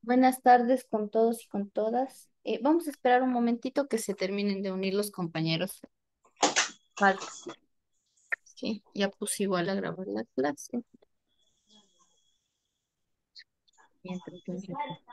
Buenas tardes con todos y con todas. Vamos a esperar un momentito que se terminen de unir los compañeros. Falta, sí, ya puse igual a grabar la clase. Mientras un ratito.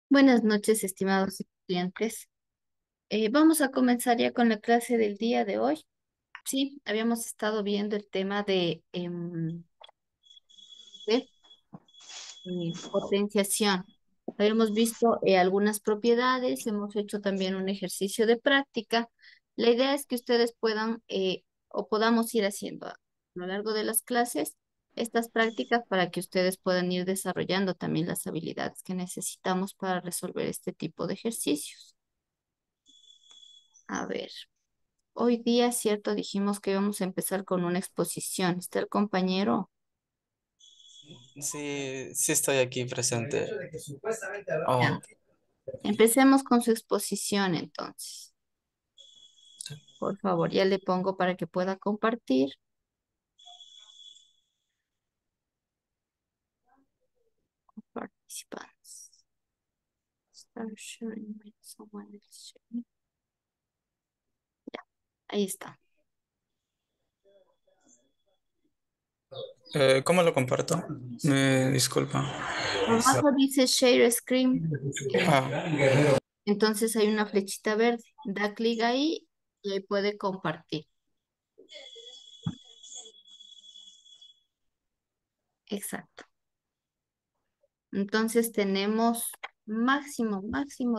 Buenas noches, estimados estudiantes. Vamos a comenzar ya con la clase del día de hoy. Sí, habíamos estado viendo el tema de potenciación. Habíamos visto algunas propiedades, hemos hecho también un ejercicio de práctica. La idea es que ustedes puedan o podamos ir haciendo a lo largo de las clases estas prácticas para que ustedes puedan ir desarrollando también las habilidades que necesitamos para resolver este tipo de ejercicios. A ver, hoy día, cierto, dijimos que íbamos a empezar con una exposición. ¿Está el compañero? Sí, sí estoy aquí presente. Oh, Ya. Empecemos con su exposición entonces. Por favor, ya le pongo para que pueda compartir. Participants. Start sharing with someone else sharing. Ahí está. ¿cómo lo comparto? Me disculpa. Abajo dice share screen. Ah, Entonces hay una flechita verde. Da clic ahí y ahí puede compartir. Exacto. Entonces tenemos máximo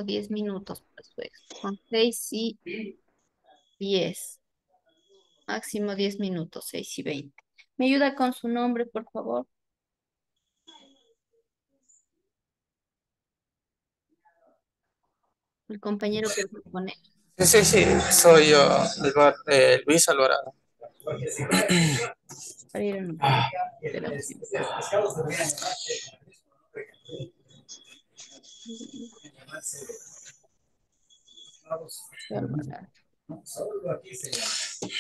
10 minutos para su expo. Con 6 y 10. Máximo 10 minutos, 6 y 20. ¿Me ayuda con su nombre, por favor? El compañero que va a poner. sí, sí, sí, soy yo, Luis Alvarado. Para ir a un de la opción. Alvarado.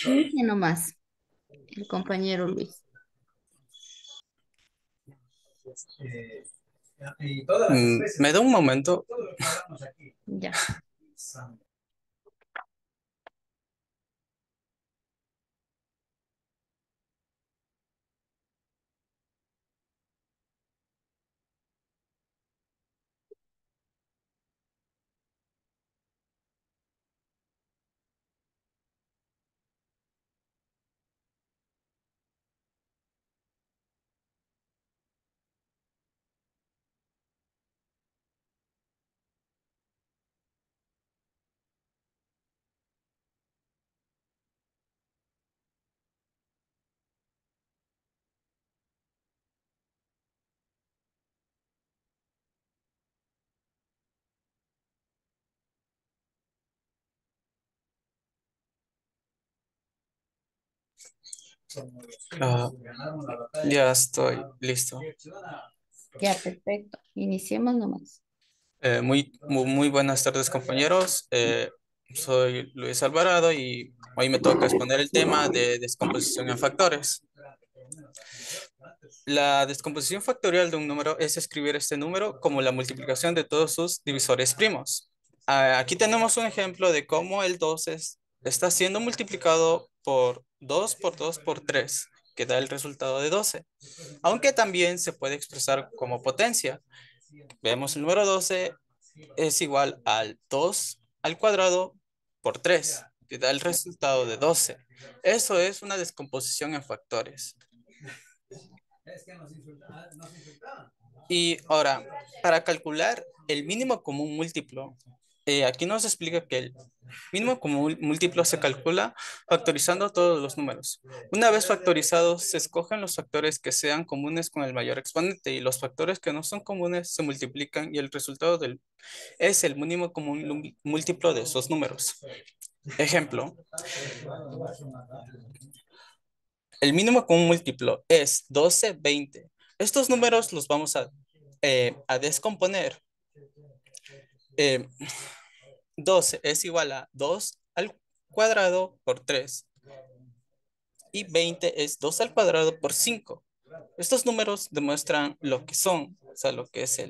Inicie nomás, el compañero Luis. ¿Me da un momento? Ya. Ah, ya estoy listo. Ya, perfecto. Iniciemos nomás. Muy buenas tardes, compañeros. Soy Luis Alvarado y hoy me toca exponer el tema de descomposición en factores. La descomposición factorial de un número es escribir este número como la multiplicación de todos sus divisores primos. Aquí tenemos un ejemplo de cómo el 2 está siendo multiplicado por 2 por 2 por 3, que da el resultado de 12. Aunque también se puede expresar como potencia. Vemos el número 12. es igual al 2 al cuadrado por 3, que da el resultado de 12. Eso es una descomposición en factores. Y ahora, para calcular el mínimo común múltiplo, aquí nos explica que el mínimo común múltiplo se calcula factorizando todos los números. Una vez factorizados, se escogen los factores que sean comunes con el mayor exponente y los factores que no son comunes se multiplican y el resultado es el mínimo común múltiplo de esos números. Ejemplo, el mínimo común múltiplo es 12, 20. Estos números los vamos a descomponer. Eh, 12 es igual a 2 al cuadrado por 3 y 20 es 2 al cuadrado por 5. Estos números demuestran lo que son, o sea, lo que es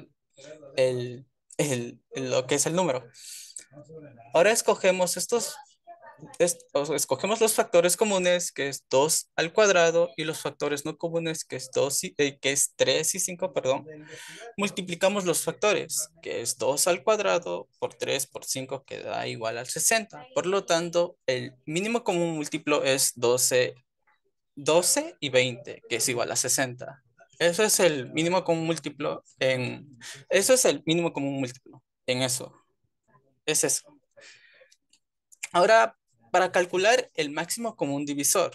lo que es el número. Ahora escogemos los factores comunes, que es 2 al cuadrado, y los factores no comunes, que es, que es 3 y 5, perdón. Multiplicamos los factores, que es 2 al cuadrado por 3 por 5, que da igual al 60. Por lo tanto, el mínimo común múltiplo es 12 y 20, que es igual a 60. Eso es el mínimo común múltiplo eso es el mínimo común múltiplo en eso. Es eso. Ahora, para calcular el máximo común divisor.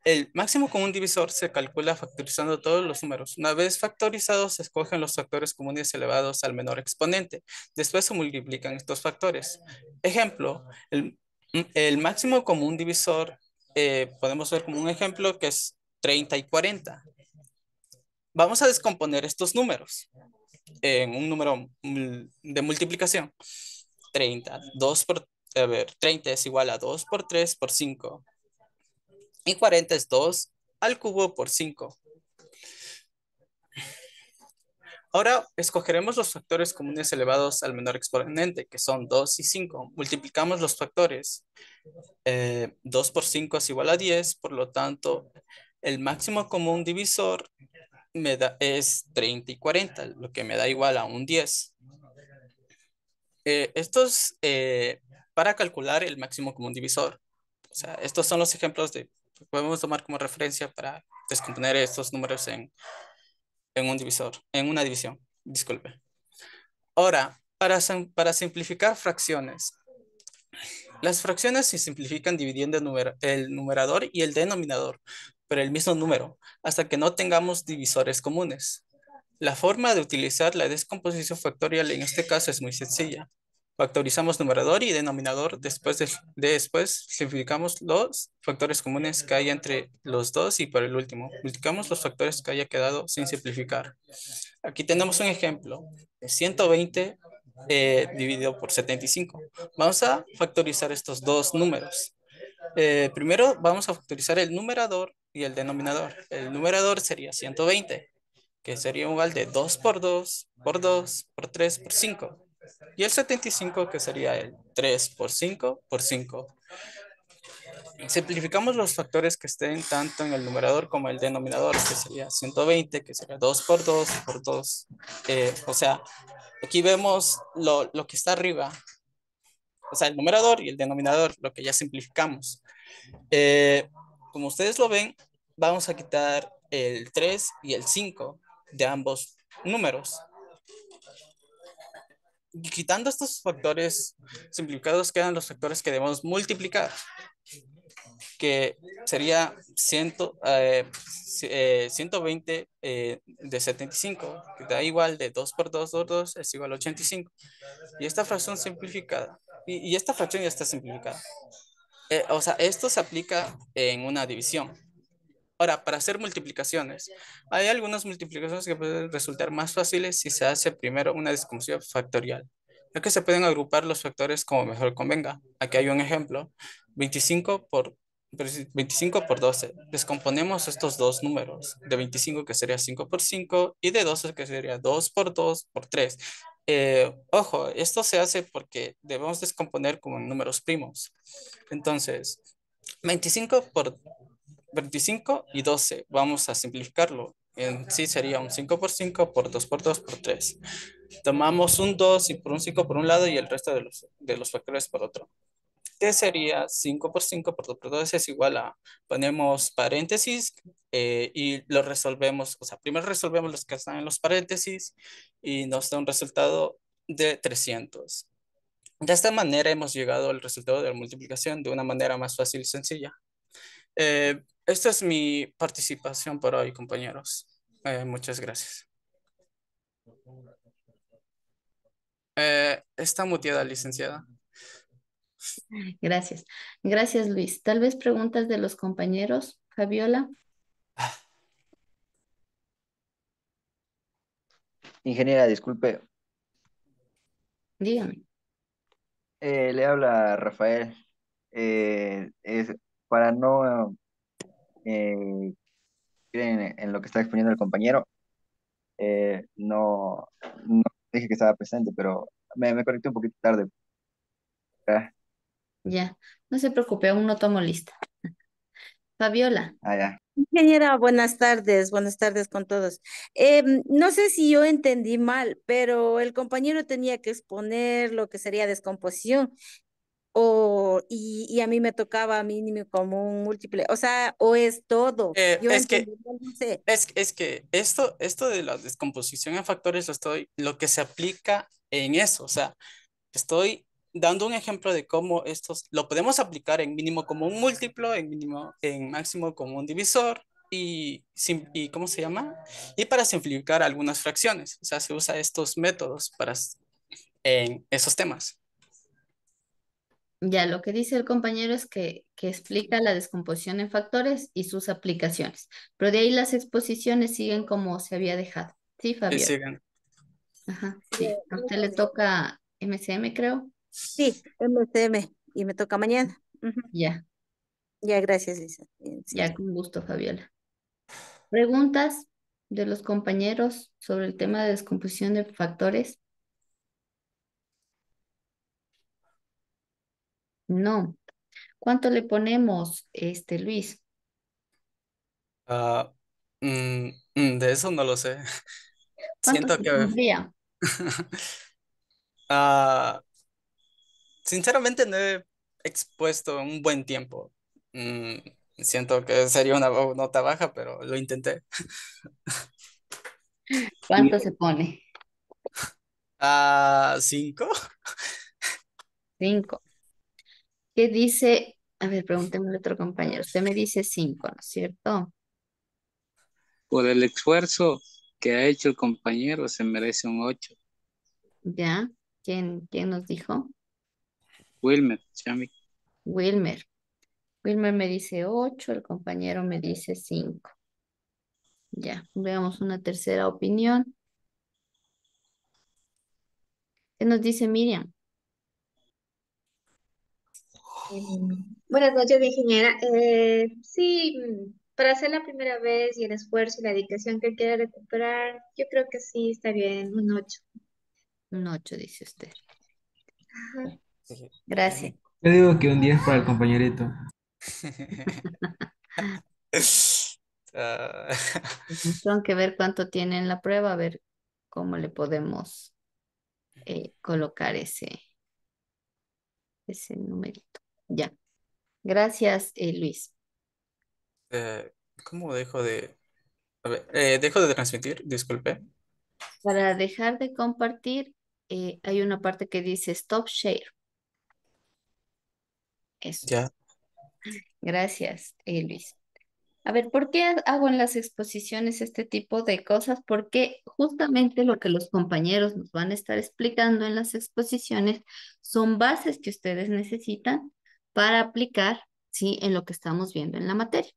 El máximo común divisor se calcula factorizando todos los números. Una vez factorizados, se escogen los factores comunes elevados al menor exponente. Después se multiplican estos factores. Ejemplo, el máximo común divisor podemos ver como un ejemplo que es 30 y 40. Vamos a descomponer estos números en un número de multiplicación. 30 es igual a 2 por 3 por 5. Y 40 es 2 al cubo por 5. Ahora escogeremos los factores comunes elevados al menor exponente, que son 2 y 5. Multiplicamos los factores. 2 por 5 es igual a 10, por lo tanto, el máximo común divisor es 30 y 40, lo que me da igual a un 10. Estos para calcular el máximo común divisor. O sea, estos son los ejemplos que podemos tomar como referencia para descomponer estos números en un divisor, en una división. Disculpe. Ahora, para simplificar fracciones. Las fracciones se simplifican dividiendo el numerador y el denominador por el mismo número, hasta que no tengamos divisores comunes. La forma de utilizar la descomposición factorial en este caso es muy sencilla. Factorizamos numerador y denominador, después simplificamos los factores comunes que hay entre los dos y por el último, multiplicamos los factores que haya quedado sin simplificar. Aquí tenemos un ejemplo de 120 dividido por 75. Vamos a factorizar estos dos números. Primero vamos a factorizar el numerador y el denominador. El numerador sería 120, que sería igual de 2 por 2 por 2 por 3 por 5. Y el 75, que sería el 3 por 5 por 5. Simplificamos los factores que estén tanto en el numerador como el denominador, que sería 120, que sería 2 por 2 por 2. O sea, aquí vemos lo que está arriba, o sea, el numerador y el denominador, lo que ya simplificamos. Eh, Como ustedes lo ven, vamos a quitar el 3 y el 5 de ambos números. Y quitando estos factores simplificados, quedan los factores que debemos multiplicar, que sería 120 de 75, que da igual de 2 por 2 por 2 es igual a 85. Y esta fracción simplificada, y esta fracción ya está simplificada. O sea, esto se aplica en una división. Ahora, para hacer multiplicaciones, hay algunas multiplicaciones que pueden resultar más fáciles si se hace primero una descomposición factorial, ya que se pueden agrupar los factores como mejor convenga. Aquí hay un ejemplo, 25 por 12. Descomponemos estos dos números, de 25 que sería 5 por 5 y de 12 que sería 2 por 2 por 3. Ojo, esto se hace porque debemos descomponer como en números primos. Entonces, 25 y 12, vamos a simplificarlo. En sí sería un 5 por 5 por 2 por 2 por 3. Tomamos un 2 y por un 5 por un lado y el resto de los factores por otro. ¿Qué sería 5 por 5 por 2 por 2 es igual a, ponemos paréntesis y lo resolvemos, o sea, primero resolvemos los que están en los paréntesis y nos da un resultado de 300. De esta manera hemos llegado al resultado de la multiplicación de una manera más fácil y sencilla. Esta es mi participación por hoy, compañeros. Muchas gracias. Está muteada, licenciada. Gracias. Gracias, Luis. Tal vez preguntas de los compañeros. Fabiola, Ingeniera, disculpe, dígame. le habla Rafael. Es para no ir en lo que está exponiendo el compañero, no, no dije que estaba presente, pero me conecté un poquito tarde. Ah, Ya, no se preocupe, aún no tomo lista. Fabiola, ya. Ingeniera, buenas tardes con todos. No sé si yo entendí mal, pero el compañero tenía que exponer lo que sería descomposición y a mí me tocaba mínimo como un múltiple, o sea, o es todo. Yo Es que entendí mal, no sé. Es que esto de la descomposición en factores lo que se aplica en eso, o sea, estoy dando un ejemplo de cómo estos lo podemos aplicar en mínimo como un múltiplo, en mínimo, en máximo como un divisor y ¿cómo se llama? Y para simplificar algunas fracciones, o sea, se usa estos métodos en esos temas. ya lo que dice el compañero es que explica la descomposición en factores y sus aplicaciones, pero de ahí las exposiciones siguen como se había dejado. Sí, Y Fabiola. siguen. Ajá, sí. A usted le toca MCM, creo. Sí, MCM, y me toca mañana. Ujú. Ya, Ya, gracias, licenciada. ya con gusto, Fabiola. ¿Preguntas de los compañeros sobre el tema de descomposición de factores? No. ¿Cuánto le ponemos, Luis? Ah, de eso no lo sé. ¿Cuánto Siento se que pondría? ah, sinceramente no he expuesto un buen tiempo. Mm, siento que sería una nota baja, pero lo intenté. ¿Cuánto se pone? ¿Cinco? 5. ¿Qué dice? A ver, pregúnteme al otro compañero. Usted me dice 5, ¿no es cierto? Por el esfuerzo que ha hecho el compañero, se merece un 8. ¿Ya? ¿Quién nos dijo? Wilmer, Chami. Wilmer. Wilmer me dice 8, el compañero me dice 5. Ya, veamos una tercera opinión. ¿Qué nos dice Miriam? Buenas noches, ingeniera. Sí, para hacer la primera vez y el esfuerzo y la dedicación que quiere recuperar, yo creo que sí está bien, un 8. Un 8, dice usted. Ajá. Sí. Gracias. Yo digo que un 10 para el compañerito. Ah, Tengo que ver cuánto tiene en la prueba, a ver cómo le podemos colocar ese numerito. Ya. Gracias, Luis. eh, ¿Cómo dejo de... A ver, dejo de transmitir, disculpe. Para dejar de compartir, hay una parte que dice Stop Share. Eso. Ya. Gracias, Luis. A ver, ¿por qué hago en las exposiciones este tipo de cosas? Porque justamente lo que los compañeros nos van a estar explicando en las exposiciones son bases que ustedes necesitan para aplicar, ¿sí? En lo que estamos viendo en la materia.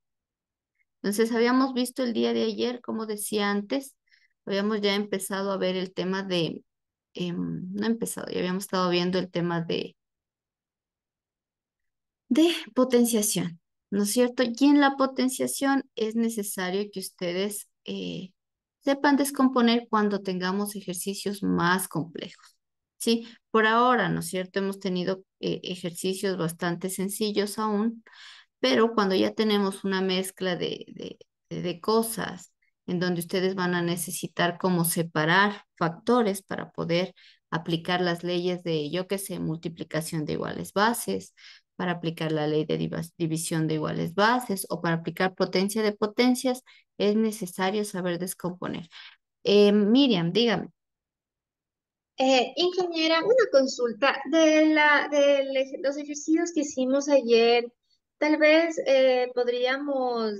Entonces, habíamos visto el día de ayer, como decía antes, habíamos ya empezado a ver el tema no empezado, ya habíamos estado viendo el tema de potenciación, ¿no es cierto? Y en la potenciación es necesario que ustedes sepan descomponer cuando tengamos ejercicios más complejos. Sí, por ahora, ¿no es cierto? Hemos tenido ejercicios bastante sencillos aún, pero cuando ya tenemos una mezcla de cosas en donde ustedes van a necesitar como separar factores para poder aplicar las leyes de, yo qué sé, multiplicación de iguales bases, para aplicar la ley de división de iguales bases o para aplicar potencia de potencias, es necesario saber descomponer. Miriam, dígame. Ingeniera, una consulta los ejercicios que hicimos ayer. Tal vez podríamos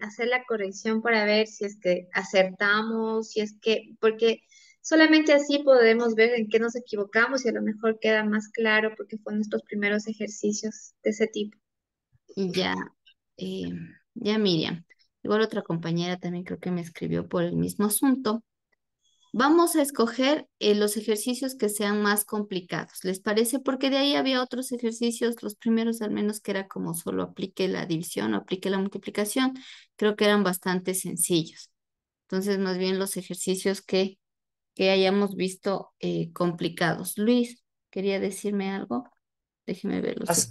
hacer la corrección para ver si es que acertamos, si es que, porque solamente así podemos ver en qué nos equivocamos y a lo mejor queda más claro porque fueron nuestros primeros ejercicios de ese tipo. Ya, eh, ya Miriam. Igual otra compañera también creo que me escribió por el mismo asunto. Vamos a escoger los ejercicios que sean más complicados, ¿les parece? Porque de ahí había otros ejercicios, los primeros al menos que era como solo aplique la división o aplique la multiplicación, creo que eran bastante sencillos. Entonces, más bien los ejercicios que hayamos visto complicados. Luis, ¿quería decirme algo? Déjeme ver los...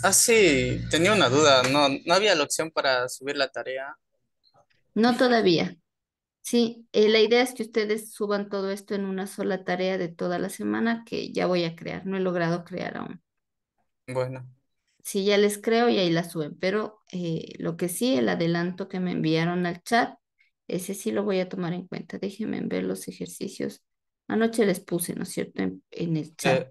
Ah, sí, tenía una duda. No había la opción para subir la tarea. No todavía. Sí, la idea es que ustedes suban todo esto en una sola tarea de toda la semana que ya voy a crear. No he logrado crear aún. Bueno, Sí, ya les creo y ahí la suben, pero lo que sí, el adelanto que me enviaron al chat, ese sí lo voy a tomar en cuenta. Déjenme ver los ejercicios. Anoche les puse, ¿no es cierto?, en el chat.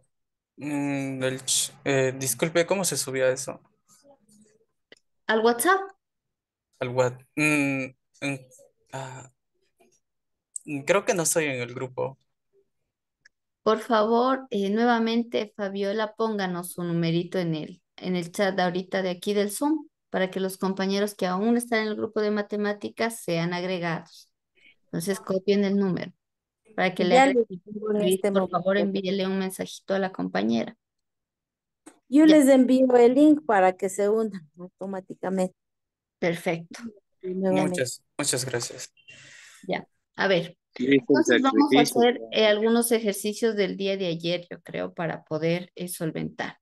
eh, disculpe, ¿cómo se subía eso? Al WhatsApp, Al what? Ah, creo que no estoy en el grupo. por favor, nuevamente, Fabiola, pónganos su numerito en el chat de ahorita de aquí del Zoom para que los compañeros que aún están en el grupo de matemáticas sean agregados. Entonces, copien el número para que le Ya agreguen. les digo en Luis, este por favor, momento. envíele un mensajito a la compañera. Yo Ya, les envío el link para que se unan automáticamente. perfecto. Y nuevamente. Muchas gracias. Ya. A ver, Hice el entonces vamos a sacrificio. hacer algunos ejercicios del día de ayer, yo creo, para poder solventar.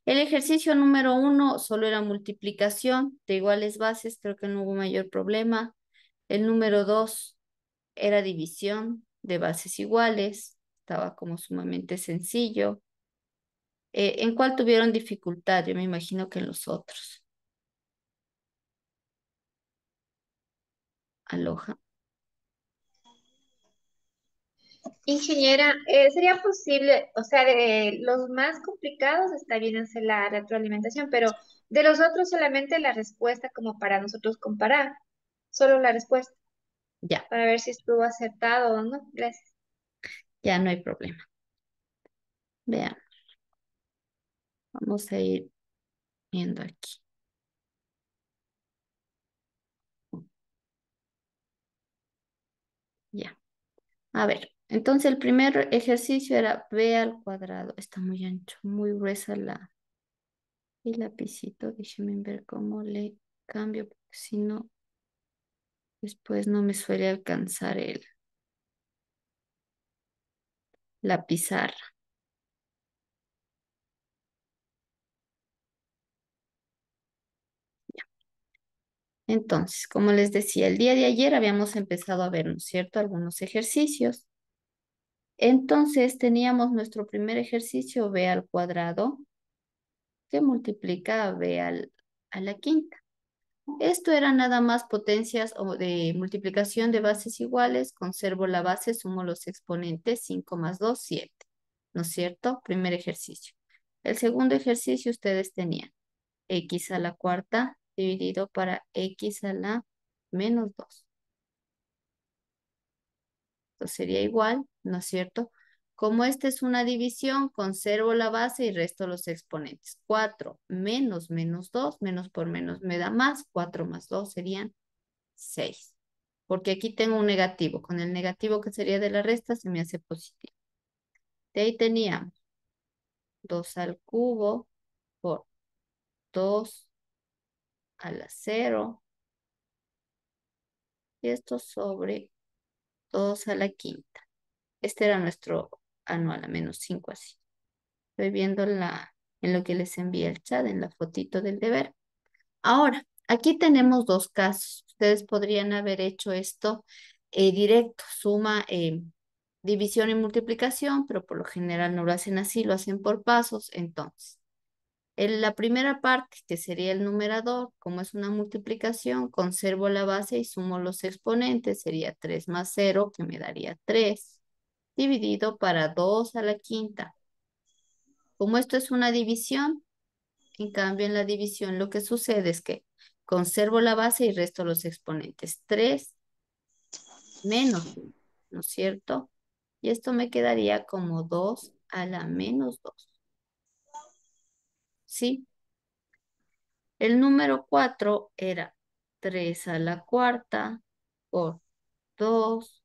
El ejercicio número 1 solo era multiplicación de iguales bases, creo que no hubo mayor problema. El número 2 era división de bases iguales, estaba como sumamente sencillo. ¿En cuál tuvieron dificultad? Yo me imagino que en los otros. Aloha. Ingeniera, ¿sería posible, o sea, de los más complicados está bien hacer la retroalimentación, pero de los otros solamente la respuesta como para nosotros comparar, solo la respuesta, Ya, para ver si estuvo acertado o no? Gracias. ya no hay problema. Vean, vamos a ir viendo aquí. Ya. A ver, entonces el primer ejercicio era b al cuadrado. Está muy ancho, muy gruesa el lapicito. Déjenme ver cómo le cambio, porque si no, después no me suele alcanzar la pizarra. Entonces, como les decía, el día de ayer habíamos empezado a ver, ¿no es cierto?, algunos ejercicios. Entonces, teníamos nuestro primer ejercicio, b al cuadrado, que multiplica a b a la quinta. Esto era nada más potencias o de multiplicación de bases iguales. Conservo la base, sumo los exponentes, 5 más 2, 7. ¿No es cierto? Primer ejercicio. El segundo ejercicio ustedes tenían x a la cuarta dividido para x a la menos 2. Esto sería igual, ¿no es cierto? Como esta es una división, conservo la base y resto los exponentes. 4 menos menos 2, menos por menos me da más. 4 más 2 serían 6. Porque aquí tengo un negativo. Con el negativo que sería de la resta se me hace positivo. De ahí teníamos 2 al cubo por 2 a la 0. Y esto sobre 2 a la quinta. Este era nuestro anual, a menos 5 así. Estoy viendo en lo que les envía el chat, en la fotito del deber. Ahora, aquí tenemos dos casos. Ustedes podrían haber hecho esto directo, suma, división y multiplicación, pero por lo general no lo hacen así, lo hacen por pasos. Entonces, en la primera parte, que sería el numerador, como es una multiplicación, conservo la base y sumo los exponentes, sería 3 más 0, que me daría 3, dividido para 2 a la quinta. Como esto es una división, en cambio en la división lo que sucede es que conservo la base y resto los exponentes. 3 menos 1, ¿no es cierto? Y esto me quedaría como 2 a la menos 2. ¿Sí? El número 4 era 3 a la cuarta por 2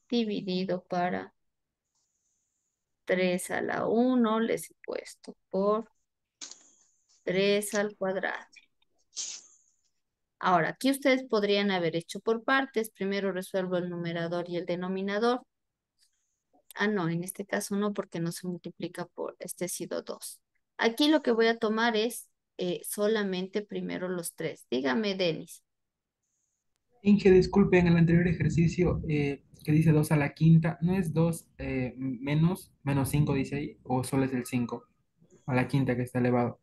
dividido para 3 a la 1, les he puesto por 3 al cuadrado. Ahora, aquí ustedes podrían haber hecho por partes. Primero resuelvo el numerador y el denominador. Ah, no, en este caso no, porque no se multiplica por, este ha sido 2. Aquí lo que voy a tomar es solamente primero los 3. Dígame, Denis. Inge, disculpe, en el anterior ejercicio que dice 2 a la quinta, ¿no es 2 menos 5 dice ahí? ¿O solo es el 5 a la quinta que está elevado?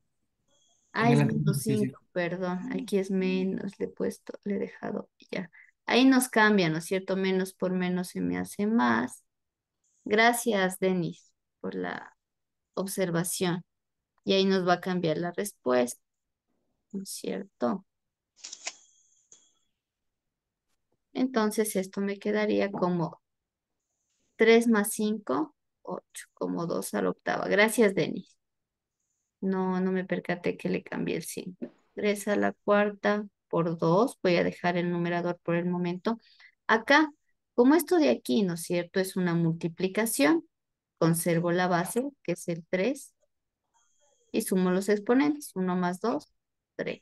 Ah, En el es anterior menos ejercicio. 5, perdón. Aquí es menos, le he puesto, le he dejado ya. Ahí nos cambia, ¿no es cierto? Menos por menos se me hace más. Gracias, Denis, por la observación. Y ahí nos va a cambiar la respuesta, ¿no es cierto? Entonces esto me quedaría como 3 más 5, 8, como 2 a la octava. Gracias, Denis. No me percaté que le cambié el signo. 3 a la cuarta por 2. Voy a dejar el numerador por el momento. Acá, como esto de aquí, ¿no es cierto? Es una multiplicación. Conservo la base, que es el 3, y sumo los exponentes. 1 más 2, 3.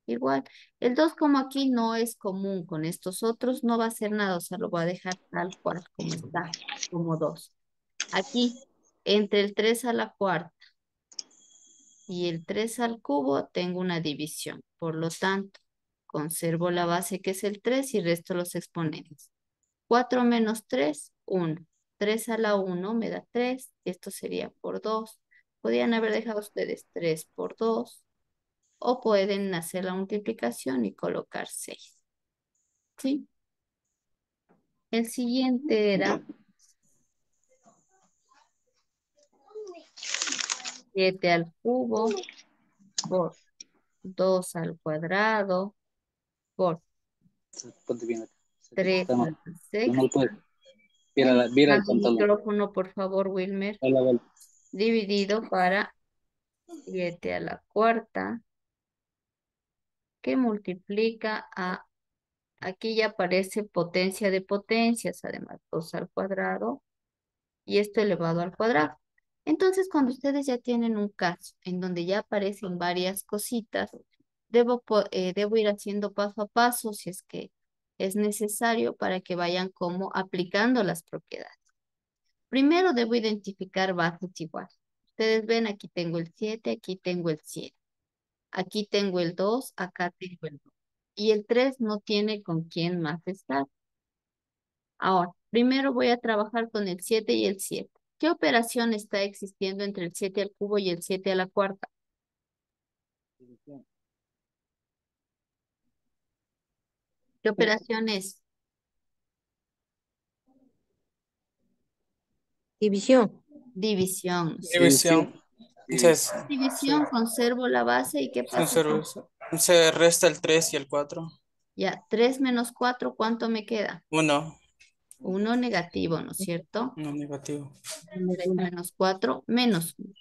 Igual, el 2 como aquí no es común con estos otros, no va a hacer nada, o sea, lo voy a dejar tal cual como está, como 2. Aquí, entre el 3 a la cuarta y el 3 al cubo, tengo una división. Por lo tanto, conservo la base que es el 3 y resto los exponentes. 4 menos 3, 1. 3 a la 1 me da 3, esto sería por 2. Podrían haber dejado ustedes 3 por 2. O pueden hacer la multiplicación y colocar 6. ¿Sí? El siguiente era 7 al cubo por 2 al cuadrado por Ponte bien acá. 3 a Está la mal. No lo puedes. sexta. Mira, mira el Más el pantalón. micrófono, por favor, Wilmer. Dale la vuelta. Dividido para 7 a la cuarta, que multiplica a, aquí ya aparece potencia de potencias, además 2 al cuadrado, y esto elevado al cuadrado. Entonces, cuando ustedes ya tienen un caso en donde ya aparecen varias cositas, debo ir haciendo paso a paso si es que es necesario para que vayan como aplicando las propiedades. Primero debo identificar bases iguales. Ustedes ven, aquí tengo el 7, aquí tengo el 7. Aquí tengo el 2, acá tengo el 2. Y el 3 no tiene con quién más estar. Ahora, primero voy a trabajar con el 7 y el 7. ¿Qué operación está existiendo entre el 7 al cubo y el 7 a la cuarta? ¿Qué operación es? División. División. ¿Sí? División. Entonces, División, conservo la base y ¿qué pasa acá? se resta el 3 y el 4. Ya, 3 menos 4, ¿cuánto me queda? 1, 1 negativo, ¿no es cierto? no negativo. 3 menos 4, menos 1.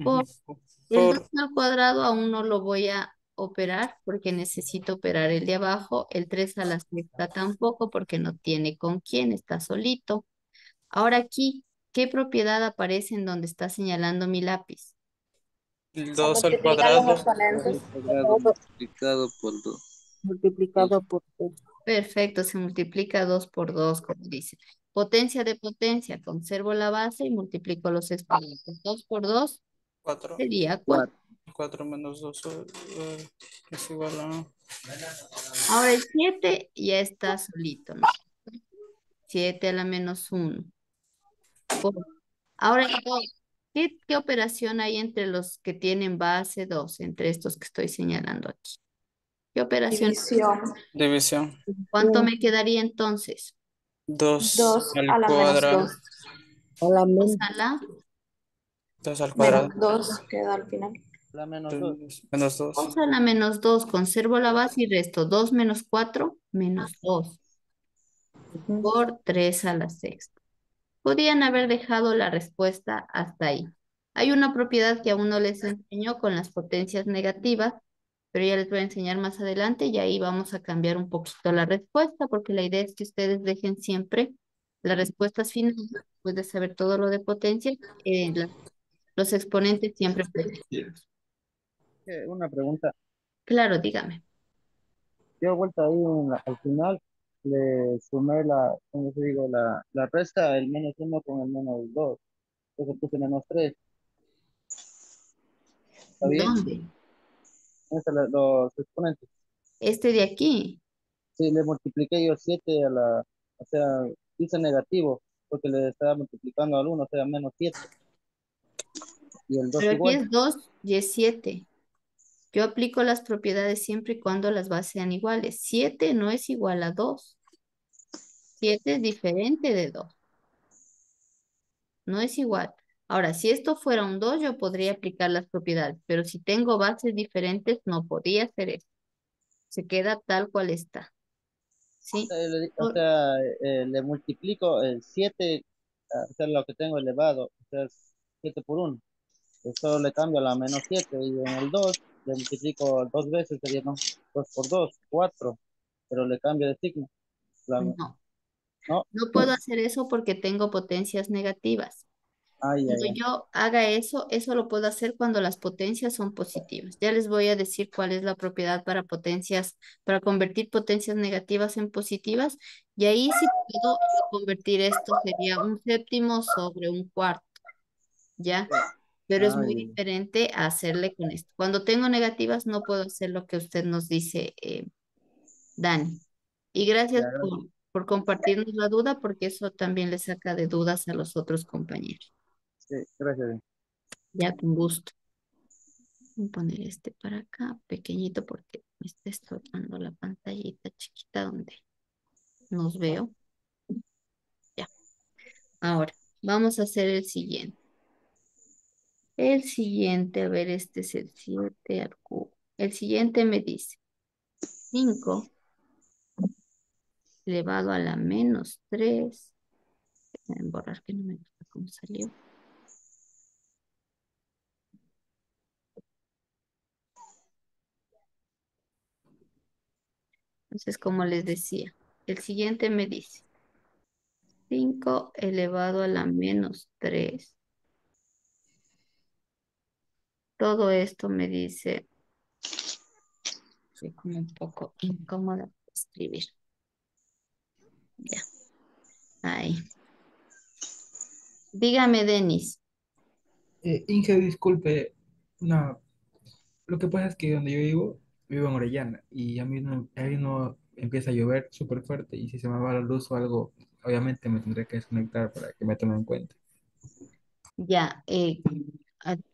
Por Ujú. el 2 Por al cuadrado aún no lo voy a operar porque necesito operar el de abajo. El 3 a la sexta tampoco porque no tiene con quién, está solito. Ahora aquí, ¿qué propiedad aparece en donde está señalando mi lápiz? el A 2 al multiplicar los cuadrado. Al exponentes cuadrado multiplicado por 2. multiplicado por 2. Perfecto, se multiplica 2 por 2, como dice. Potencia de potencia, conservo la base y multiplico los exponentes. 2 por 2 4. sería 4. 4. 4 menos 2 es igual a... Ahora el 7 ya está solito, ¿no? 7 a la menos 1. Ahora, ¿qué operación hay entre los que tienen base 2, entre estos que estoy señalando aquí? ¿Qué operación? División. División. ¿Cuánto me quedaría entonces? 2 2 al a la menos cuadrado. 2. Hola, 2 a la 2 al Menos cuadrado. 2 queda al final. La menos 2. Menos 2. 2 a la menos 2. Conservo la base y resto 2 menos 4 menos 2 por 3 a la sexta. Podían haber dejado la respuesta hasta ahí. Hay una propiedad que aún no les enseñó con las potencias negativas, pero ya les voy a enseñar más adelante y ahí vamos a cambiar un poquito la respuesta porque la idea es que ustedes dejen siempre las respuestas finales, después de saber todo lo de potencia, los exponentes siempre positivos. Una pregunta. Claro, dígame. Yo vuelta ahí al final, le sumé ¿cómo se digo? La resta, el menos uno con el menos dos. Entonces puse menos tres. ¿Está bien? ¿Dónde? Los exponentes. Este de aquí. Sí, le multipliqué yo 7 o sea, hice negativo, porque le estaba multiplicando al uno, o sea, menos 7. Y el 2 Pero aquí igual. es 2 y es 7. Yo aplico las propiedades siempre y cuando las bases sean iguales. 7 no es igual a 2. 7 es diferente de 2. No es igual. Ahora, si esto fuera un 2, yo podría aplicar las propiedades, pero si tengo bases diferentes, no podía hacer eso. Se queda tal cual está. ¿Sí? O sea, le multiplico el 7, o sea, lo que tengo elevado, o sea, es 7 por uno. Esto le cambio a la menos 7 y en el 2 le multiplico dos veces, sería, ¿no? 2 por 2 4, pero le cambio de signo. No. ¿No? No puedo hacer eso porque tengo potencias negativas. Ay, ay, Cuando ay. yo haga eso, eso lo puedo hacer cuando las potencias son positivas. Ya les voy a decir cuál es la propiedad para potencias, para convertir potencias negativas en positivas. Y ahí sí puedo convertir esto, sería un séptimo sobre un cuarto, ¿ya? Pero es muy Ay, diferente a hacerle con esto. Cuando tengo negativas no puedo hacer lo que usted nos dice, Dani. Y gracias ya, por compartirnos la duda, porque eso también le saca de dudas a los otros compañeros. sí, gracias. Ya, con gusto. Voy a poner este para acá, pequeñito, porque me está estorbando la pantallita chiquita donde nos veo. Ya. Ahora, vamos a hacer el siguiente. El siguiente, a ver, este es el 7 al cubo. El siguiente me dice 5 elevado a la menos 3. Voy a borrar que no me gusta cómo salió. Entonces, como les decía, el siguiente me dice 5 elevado a la menos 3. Todo esto me dice, estoy como un poco incómoda para escribir. Ya, ahí. Dígame, Denis. Inge, disculpe, no, lo que pasa es que donde yo vivo en Orellana y ahí no empieza a llover súper fuerte y si se me va la luz o algo, obviamente me tendré que desconectar para que me tomen en cuenta. Ya,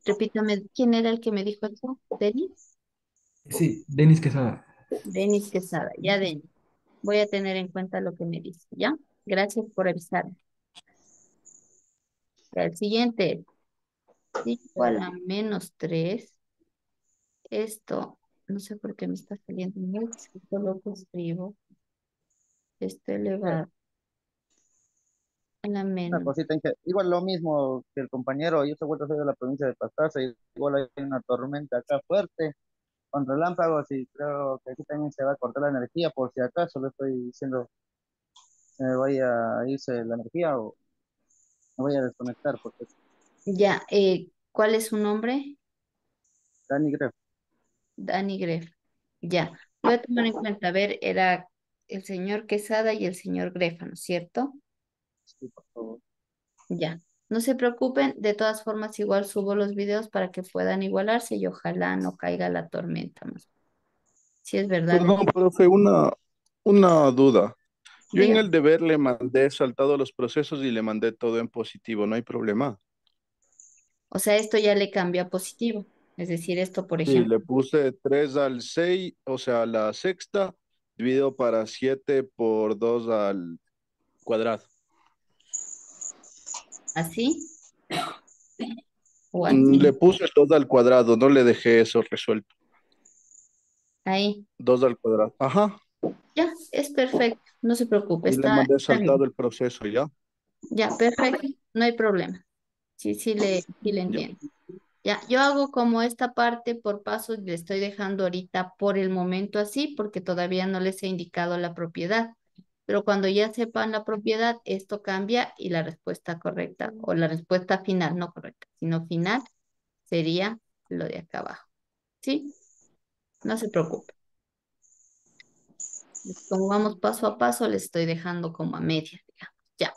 repítame, ¿quién era el que me dijo eso? ¿Denis? Sí, Denis Quesada. Denis Quesada. Ya, Denis. Voy a tener en cuenta lo que me dice, ¿ya? Gracias por avisarme. Ya, el siguiente, 5 a la menos 3. Esto, no sé por qué me está saliendo muy chiquito lo que escribo. Esto elevado a la Una menos. cosita, igual lo mismo que el compañero, yo soy vuelto a ser de la provincia de Pastaza, y igual hay una tormenta acá fuerte, con relámpagos, y creo que aquí también se va a cortar la energía, por si acaso le estoy diciendo se me vaya a irse la energía o me voy a desconectar, porque es Ya, ¿cuál es su nombre? Dani Gref. Dani Greff. Ya, voy a tomar en cuenta, a ver, era el señor Quesada y el señor Grefa, ¿no es cierto? Sí, por favor. Ya. No se preocupen, de todas formas igual subo los videos para que puedan igualarse y ojalá no caiga la tormenta más. Si es verdad, Perdón, profe, una duda. Yo en dígame. el deber le mandé saltado los procesos y le mandé todo en positivo, no hay problema. O sea, esto ya le cambia a positivo. Es decir, esto, por Sí, ejemplo, le puse 3 al 6, o sea, la sexta, dividido para 7 por 2 al cuadrado. así o así. Le puse 2 al cuadrado, no le dejé eso resuelto. Ahí. 2 al cuadrado. Ajá. Ya, es perfecto. No se preocupe, Y le mandé está saltado bien. el proceso, ¿ya? Ya, perfecto. No hay problema. Sí, sí le Ya. entiendo. Ya, yo hago como esta parte por pasos, le estoy dejando ahorita por el momento así, porque todavía no les he indicado la propiedad. Pero cuando ya sepan la propiedad, esto cambia y la respuesta correcta, o la respuesta final, no correcta, sino final, sería lo de acá abajo. ¿Sí? No se preocupe. Como vamos paso a paso, les estoy dejando como a media, digamos. Ya.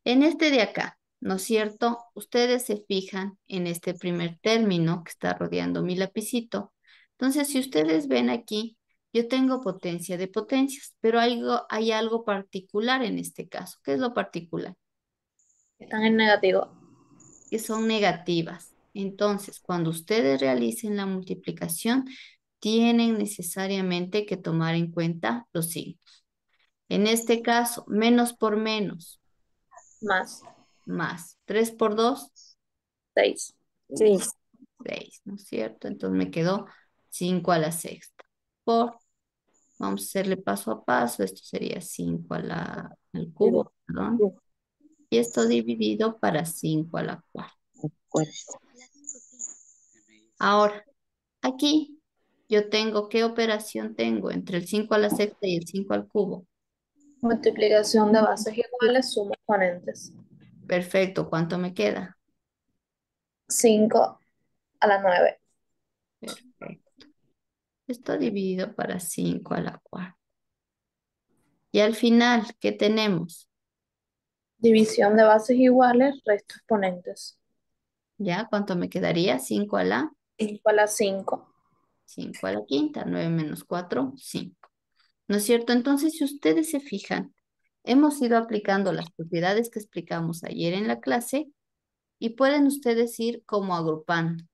En este de acá, ¿no es cierto? Ustedes se fijan en este primer término que está rodeando mi lapicito. Entonces, si ustedes ven aquí, yo tengo potencia de potencias, pero hay algo particular en este caso. ¿Qué es lo particular? Están en negativo. Que son negativas. Entonces, cuando ustedes realicen la multiplicación, tienen necesariamente que tomar en cuenta los signos. En este caso, menos por menos, Más más 3 por 2 6. Sí. 6, ¿no es cierto? Entonces me quedó 5 a la sexta. Vamos a hacerle paso a paso, esto sería 5 al cubo, perdón. Y esto dividido para 5 a la cuarta. Ahora, aquí yo tengo, ¿qué operación tengo entre el 5 a la sexta y el 5 al cubo? Multiplicación de bases iguales, suma exponentes. Perfecto, ¿cuánto me queda? 5 a la 9. Perfecto. Esto dividido para 5 a la cuarta. Y al final, ¿qué tenemos? División de bases iguales, resto exponentes. ¿Ya? ¿Cuánto me quedaría? 5 a la 5 a la 5. 5 a la quinta, 9 menos 4, 5. ¿No es cierto? Entonces, si ustedes se fijan, hemos ido aplicando las propiedades que explicamos ayer en la clase y pueden ustedes ir como agrupando,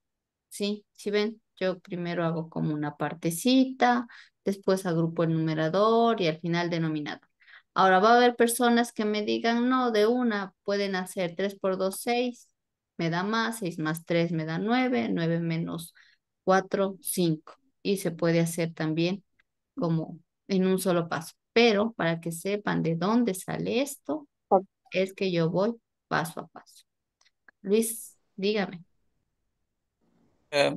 ¿sí? Si ven, yo primero hago como una partecita, después agrupo el numerador y al final denominador. Ahora va a haber personas que me digan, no, de una pueden hacer 3 por 2 6 me da más, 6 más 3 me da 9 9 menos 4 5 y se puede hacer también como en un solo paso. Pero para que sepan de dónde sale esto, es que yo voy paso a paso. Luis, dígame, Eh,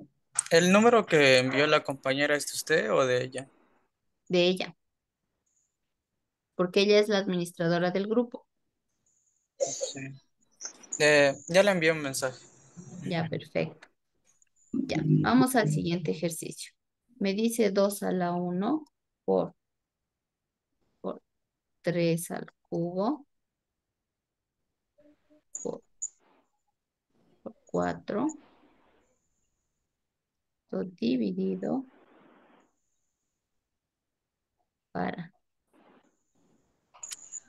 ¿El número que envió la compañera es de usted o de ella? de ella, porque ella es la administradora del grupo. Sí. Ya le envié un mensaje. Ya, perfecto. Ya, vamos al siguiente ejercicio. Me dice 2 a la 1 por, por 3 al cubo por 4, todo dividido para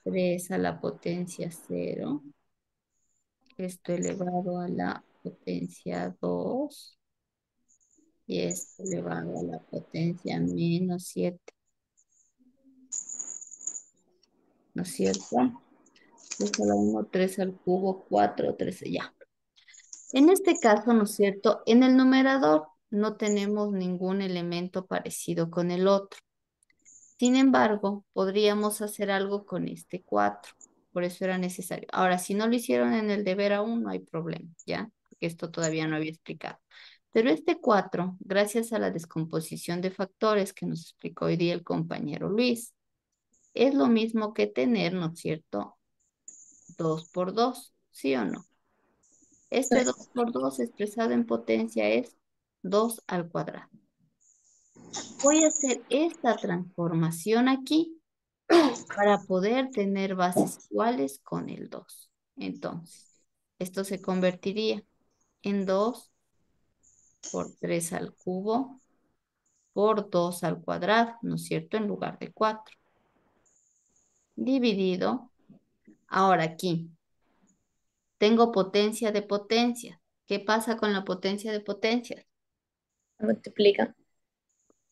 3 a la potencia 0. Esto elevado a la potencia 2 y esto elevado a la potencia menos 7, ¿no es cierto? 2 a la 1, 3 al cubo, 4, 13, ya. En este caso, ¿no es cierto? En el numerador no tenemos ningún elemento parecido con el otro. Sin embargo, podríamos hacer algo con este 4. Por eso era necesario. Ahora, si no lo hicieron en el deber aún, no hay problema, ¿ya? Porque esto todavía no había explicado. Pero este 4, gracias a la descomposición de factores que nos explicó hoy día el compañero Luis, es lo mismo que tener, ¿no es cierto? 2 por 2, ¿sí o no? Este 2 por 2 expresado en potencia es 2 al cuadrado. Voy a hacer esta transformación aquí para poder tener bases iguales con el 2. Entonces, Esto se convertiría en 2 por 3 al cubo por 2 al cuadrado, ¿no es cierto? En lugar de 4. Dividido. Ahora aquí, tengo potencia de potencias. ¿Qué pasa con la potencia de potencias? Multiplica.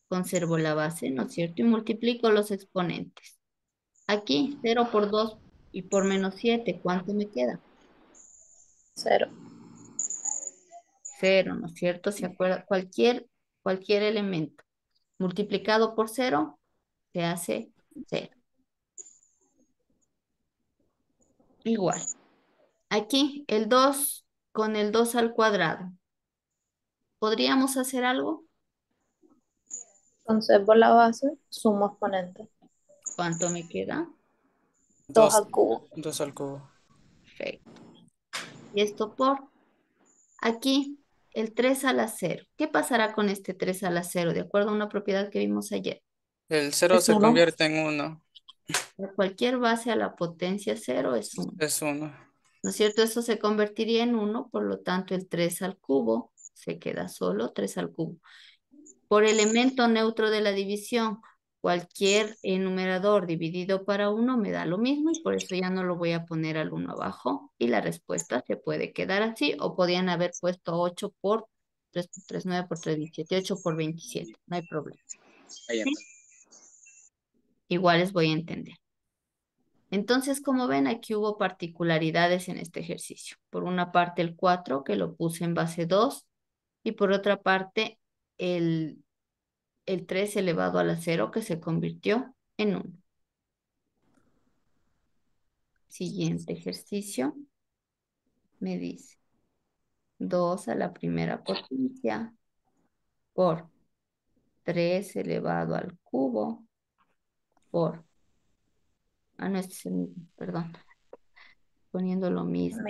Conservo la base, ¿no es cierto? Y multiplico los exponentes. Aquí, 0 por 2 y por menos 7, ¿cuánto me queda? 0. 0, ¿no es cierto? ¿Se acuerda? Cualquier elemento multiplicado por 0 se hace 0. Igual. Aquí, el 2 con el 2 al cuadrado. ¿Podríamos hacer algo? Conservo la base, sumo exponente. ¿Cuánto me queda? 2 2, al cubo. 2 al cubo. Perfecto. Y esto por aquí, el 3 a la 0. ¿Qué pasará con este 3 a la 0? De acuerdo a una propiedad que vimos ayer. El 0 Es se 1. convierte en 1. Cualquier base a la potencia 0 es 1. Es 1. ¿No es cierto? Eso se convertiría en 1, por lo tanto el 3 al cubo se queda solo 3 al cubo. Por elemento neutro de la división, cualquier enumerador dividido para 1 me da lo mismo y por eso ya no lo voy a poner al 1 abajo y la respuesta se puede quedar así o podían haber puesto 8 por 3 por 3, 9 por 3, 17, 8 por 27, no hay problema. ¿Sí? Igual les voy a entender. Entonces, como ven, aquí hubo particularidades en este ejercicio. Por una parte el 4, que lo puse en base 2, y por otra parte el 3 elevado a la 0, que se convirtió en 1. Siguiente ejercicio me dice 2 a la primera potencia por 3 elevado al cubo por... Ah, no, este es el mismo, perdón. Poniendo lo mismo.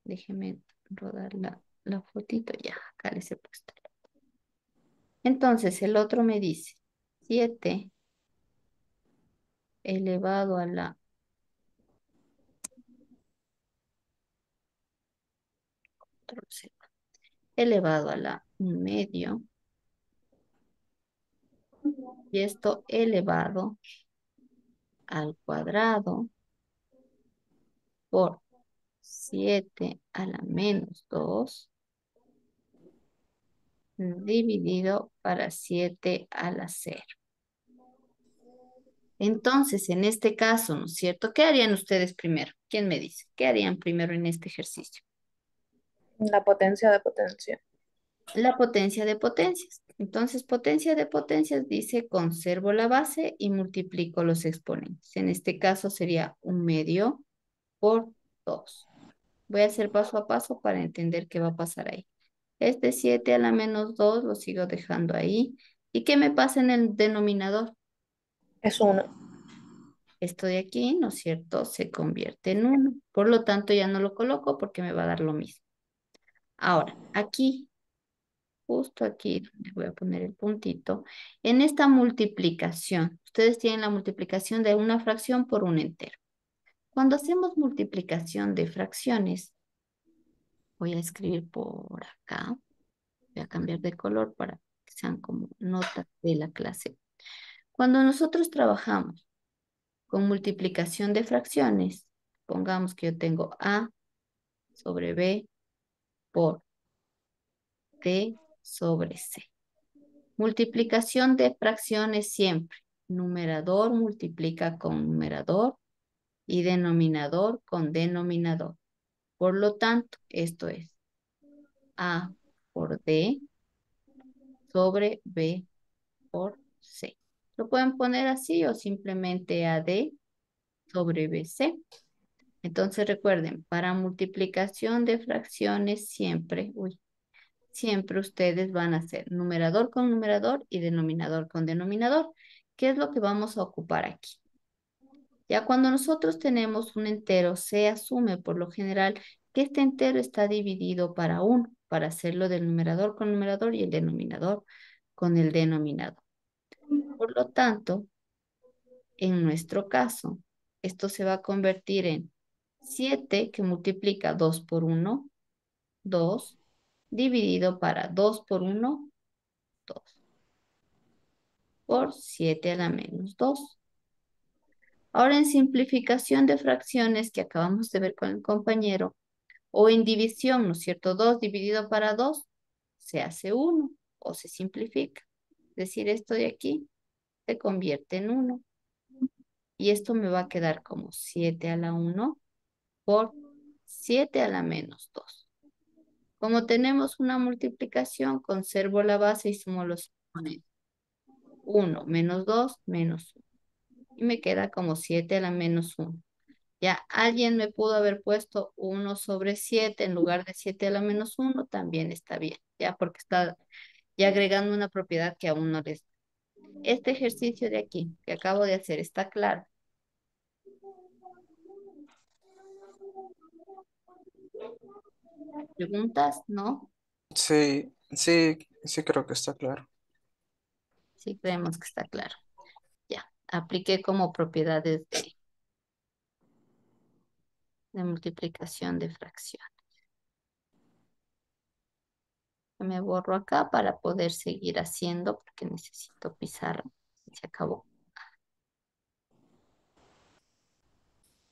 Déjeme rodar la fotito. Ya, acá les he puesto. Entonces, el otro me dice 7 elevado a la... elevado a la 1/2. Y esto elevado al cuadrado por 7 a la menos 2 dividido para 7 a la 0. Entonces, en este caso, ¿no es cierto? ¿Qué harían ustedes primero? ¿Quién me dice? ¿Qué harían primero en este ejercicio? La potencia de potencia. La potencia de potencias. Entonces, potencia de potencias dice conservo la base y multiplico los exponentes. En este caso sería 1/2 por 2. Voy a hacer paso a paso para entender qué va a pasar ahí. Este 7 a la menos 2 lo sigo dejando ahí. ¿Y qué me pasa en el denominador? Es 1. Esto de aquí, ¿no es cierto? Se convierte en 1. Por lo tanto, ya no lo coloco porque me va a dar lo mismo. Ahora, aquí, justo aquí, donde voy a poner el puntito, en esta multiplicación, ustedes tienen la multiplicación de una fracción por un entero. Cuando hacemos multiplicación de fracciones, voy a escribir por acá. Voy a cambiar de color para que sean como notas de la clase. Cuando nosotros trabajamos con multiplicación de fracciones, pongamos que yo tengo A sobre B por D sobre C. Multiplicación de fracciones siempre. Numerador multiplica con numerador y denominador con denominador. Por lo tanto, esto es A por D sobre B por C. Lo pueden poner así o simplemente AD sobre BC. Entonces recuerden, para multiplicación de fracciones siempre ustedes van a hacer numerador con numerador y denominador con denominador. ¿Qué es lo que vamos a ocupar aquí? Ya cuando nosotros tenemos un entero, se asume por lo general que este entero está dividido para 1, para hacerlo del numerador con numerador y el denominador con el denominador. Por lo tanto, en nuestro caso, esto se va a convertir en 7 que multiplica 2 por 1, 2, dividido para 2 por 1, 2, por 7 a la menos 2. Ahora en simplificación de fracciones que acabamos de ver con el compañero, o en división, ¿no es cierto? 2 dividido para 2 se hace 1 o se simplifica. Es decir, esto de aquí se convierte en 1. Y esto me va a quedar como 7 a la 1 por 7 a la menos 2. Como tenemos una multiplicación, conservo la base y sumo los exponentes. 1 menos 2 menos 1. Y me queda como 7 a la menos 1. Ya alguien me pudo haber puesto 1 sobre 7 en lugar de 7 a la menos 1, también está bien, ya porque está ya agregando una propiedad que aún no les... Este ejercicio de aquí que acabo de hacer, ¿está claro? ¿Preguntas? ¿No? Sí, sí, sí creo que está claro. Sí, creemos que está claro. Ya, apliqué como propiedades de multiplicación de fracción. Me borro acá para poder seguir haciendo porque necesito pizarra. Se acabó.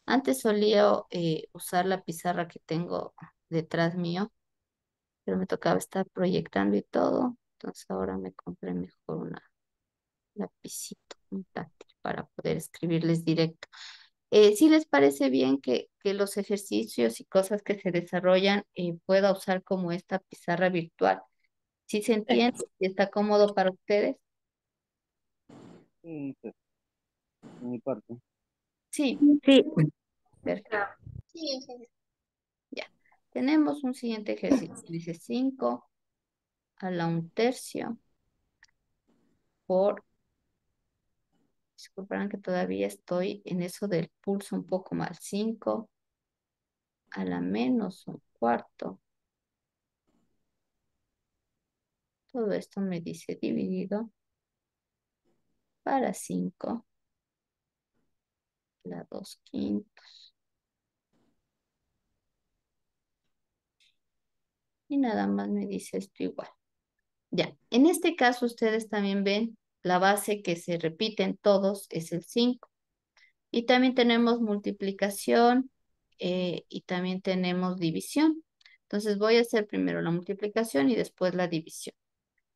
Antes solía usar la pizarra que tengo detrás mío, pero me tocaba estar proyectando y todo. Entonces ahora me compré mejor una lapicito, un táctil para poder escribirles directo. ¿Sí les parece bien que los ejercicios y cosas que se desarrollan pueda usar como esta pizarra virtual? ¿Sí se entiende? ¿Y está cómodo para ustedes? Sí, pues, de mi parte. Sí, Sí, perfecto. Sí, sí. Ya. Tenemos un siguiente ejercicio. Dice 5 a la 1/3 por, disculparán que todavía estoy en eso del pulso un poco mal, 5 a la menos 1/4. Todo esto me dice dividido para 5 a la 2/5. Y nada más me dice esto igual. Ya, en este caso ustedes también ven la base que se repite en todos es el 5. Y también tenemos multiplicación y también tenemos división. Entonces voy a hacer primero la multiplicación y después la división.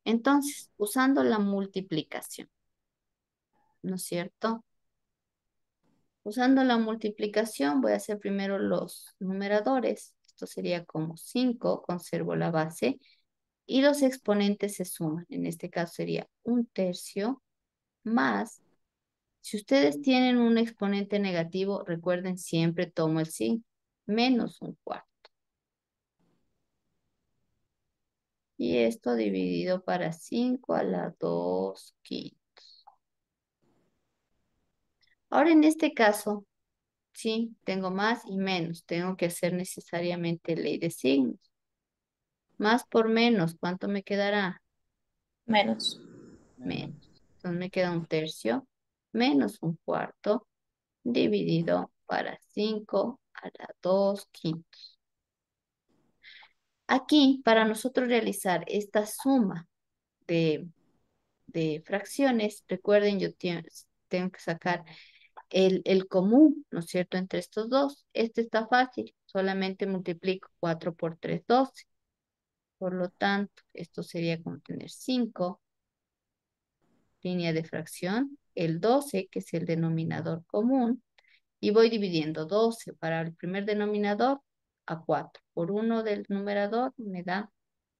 Entonces, usando la multiplicación, ¿no es cierto? Usando la multiplicación voy a hacer primero los numeradores. Esto sería como 5, conservo la base. Y los exponentes se suman. En este caso sería 1/3 más. Si ustedes tienen un exponente negativo, recuerden siempre tomo el signo, menos 1/4. Y esto dividido para 5 a la 2/5. Ahora en este caso, sí, tengo más y menos. Tengo que hacer necesariamente ley de signos. Más por menos, ¿cuánto me quedará? Menos. Menos. Entonces me queda 1/3 menos 1/4 dividido para 5 a la 2/5. Aquí, para nosotros realizar esta suma de, de fracciones, recuerden, yo tengo que sacar el común, ¿no es cierto?, entre estos dos. Este está fácil, solamente multiplico 4 por 3, 12. Por lo tanto, esto sería como tener 5, línea de fracción, el 12, que es el denominador común, y voy dividiendo 12 para el primer denominador a 4. Por 1 del numerador me da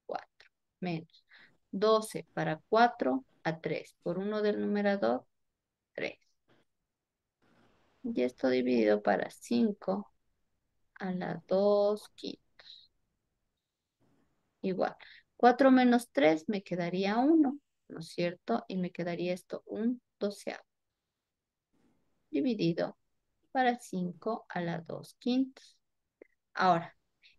4 menos 12 para 4 a 3. Por 1 del numerador, 3. Y esto dividido para 5 a la 2/5. Igual. 4 menos 3 me quedaría 1, ¿no es cierto? Y me quedaría esto 1/12. Dividido para 5 a la 2/5. Ahora,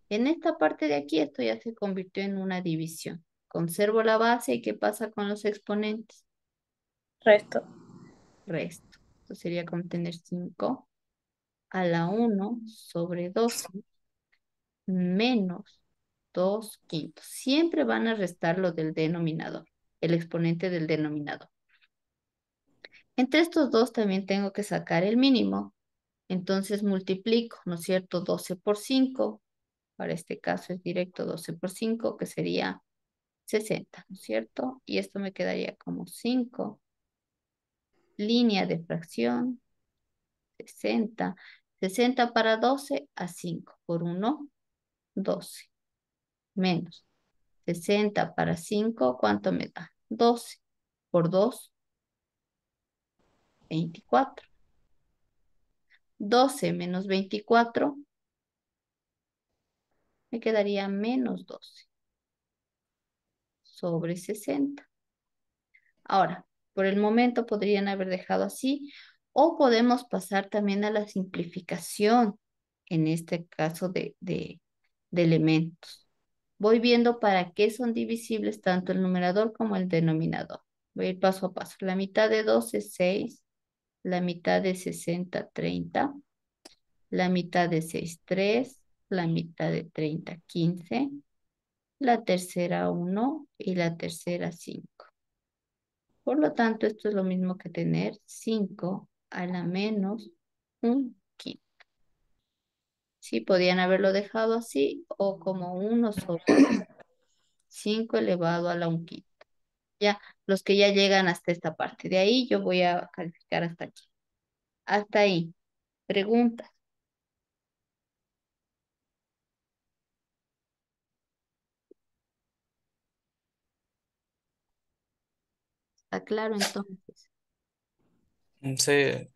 en esta parte de aquí esto ya se convirtió en una división. Conservo la base y ¿qué pasa con los exponentes? Resto. resto. Entonces sería como tener 5 a la 1 sobre 12 menos 2 quintos. Siempre van a restar lo del denominador, el exponente del denominador. Entre estos dos también tengo que sacar el mínimo. Entonces multiplico, ¿no es cierto? 12 por 5. Para este caso es directo 12 por 5, que sería 60, ¿no es cierto? Y esto me quedaría como 5. Línea de fracción, 60. 60 para 12 a 5 por 1, 12. Menos 60 para 5, ¿cuánto me da? 12 por 2, 24. 12 menos 24 me quedaría menos 12 sobre 60. Ahora, por el momento podrían haber dejado así o podemos pasar también a la simplificación, en este caso de elementos. Voy viendo para qué son divisibles tanto el numerador como el denominador. Voy a ir paso a paso. La mitad de 12 es 6, la mitad de 60, 30, la mitad de 6, 3, la mitad de 30, 15, la tercera 1 y la tercera 5. Por lo tanto, esto es lo mismo que tener 5 a la menos un quinto. Sí, podían haberlo dejado así o como 1 sobre 5 elevado a la un quinto. Ya, los que ya llegan hasta esta parte. De ahí yo voy a calificar hasta aquí. Hasta ahí. Preguntas. ¿Está claro entonces? Sí,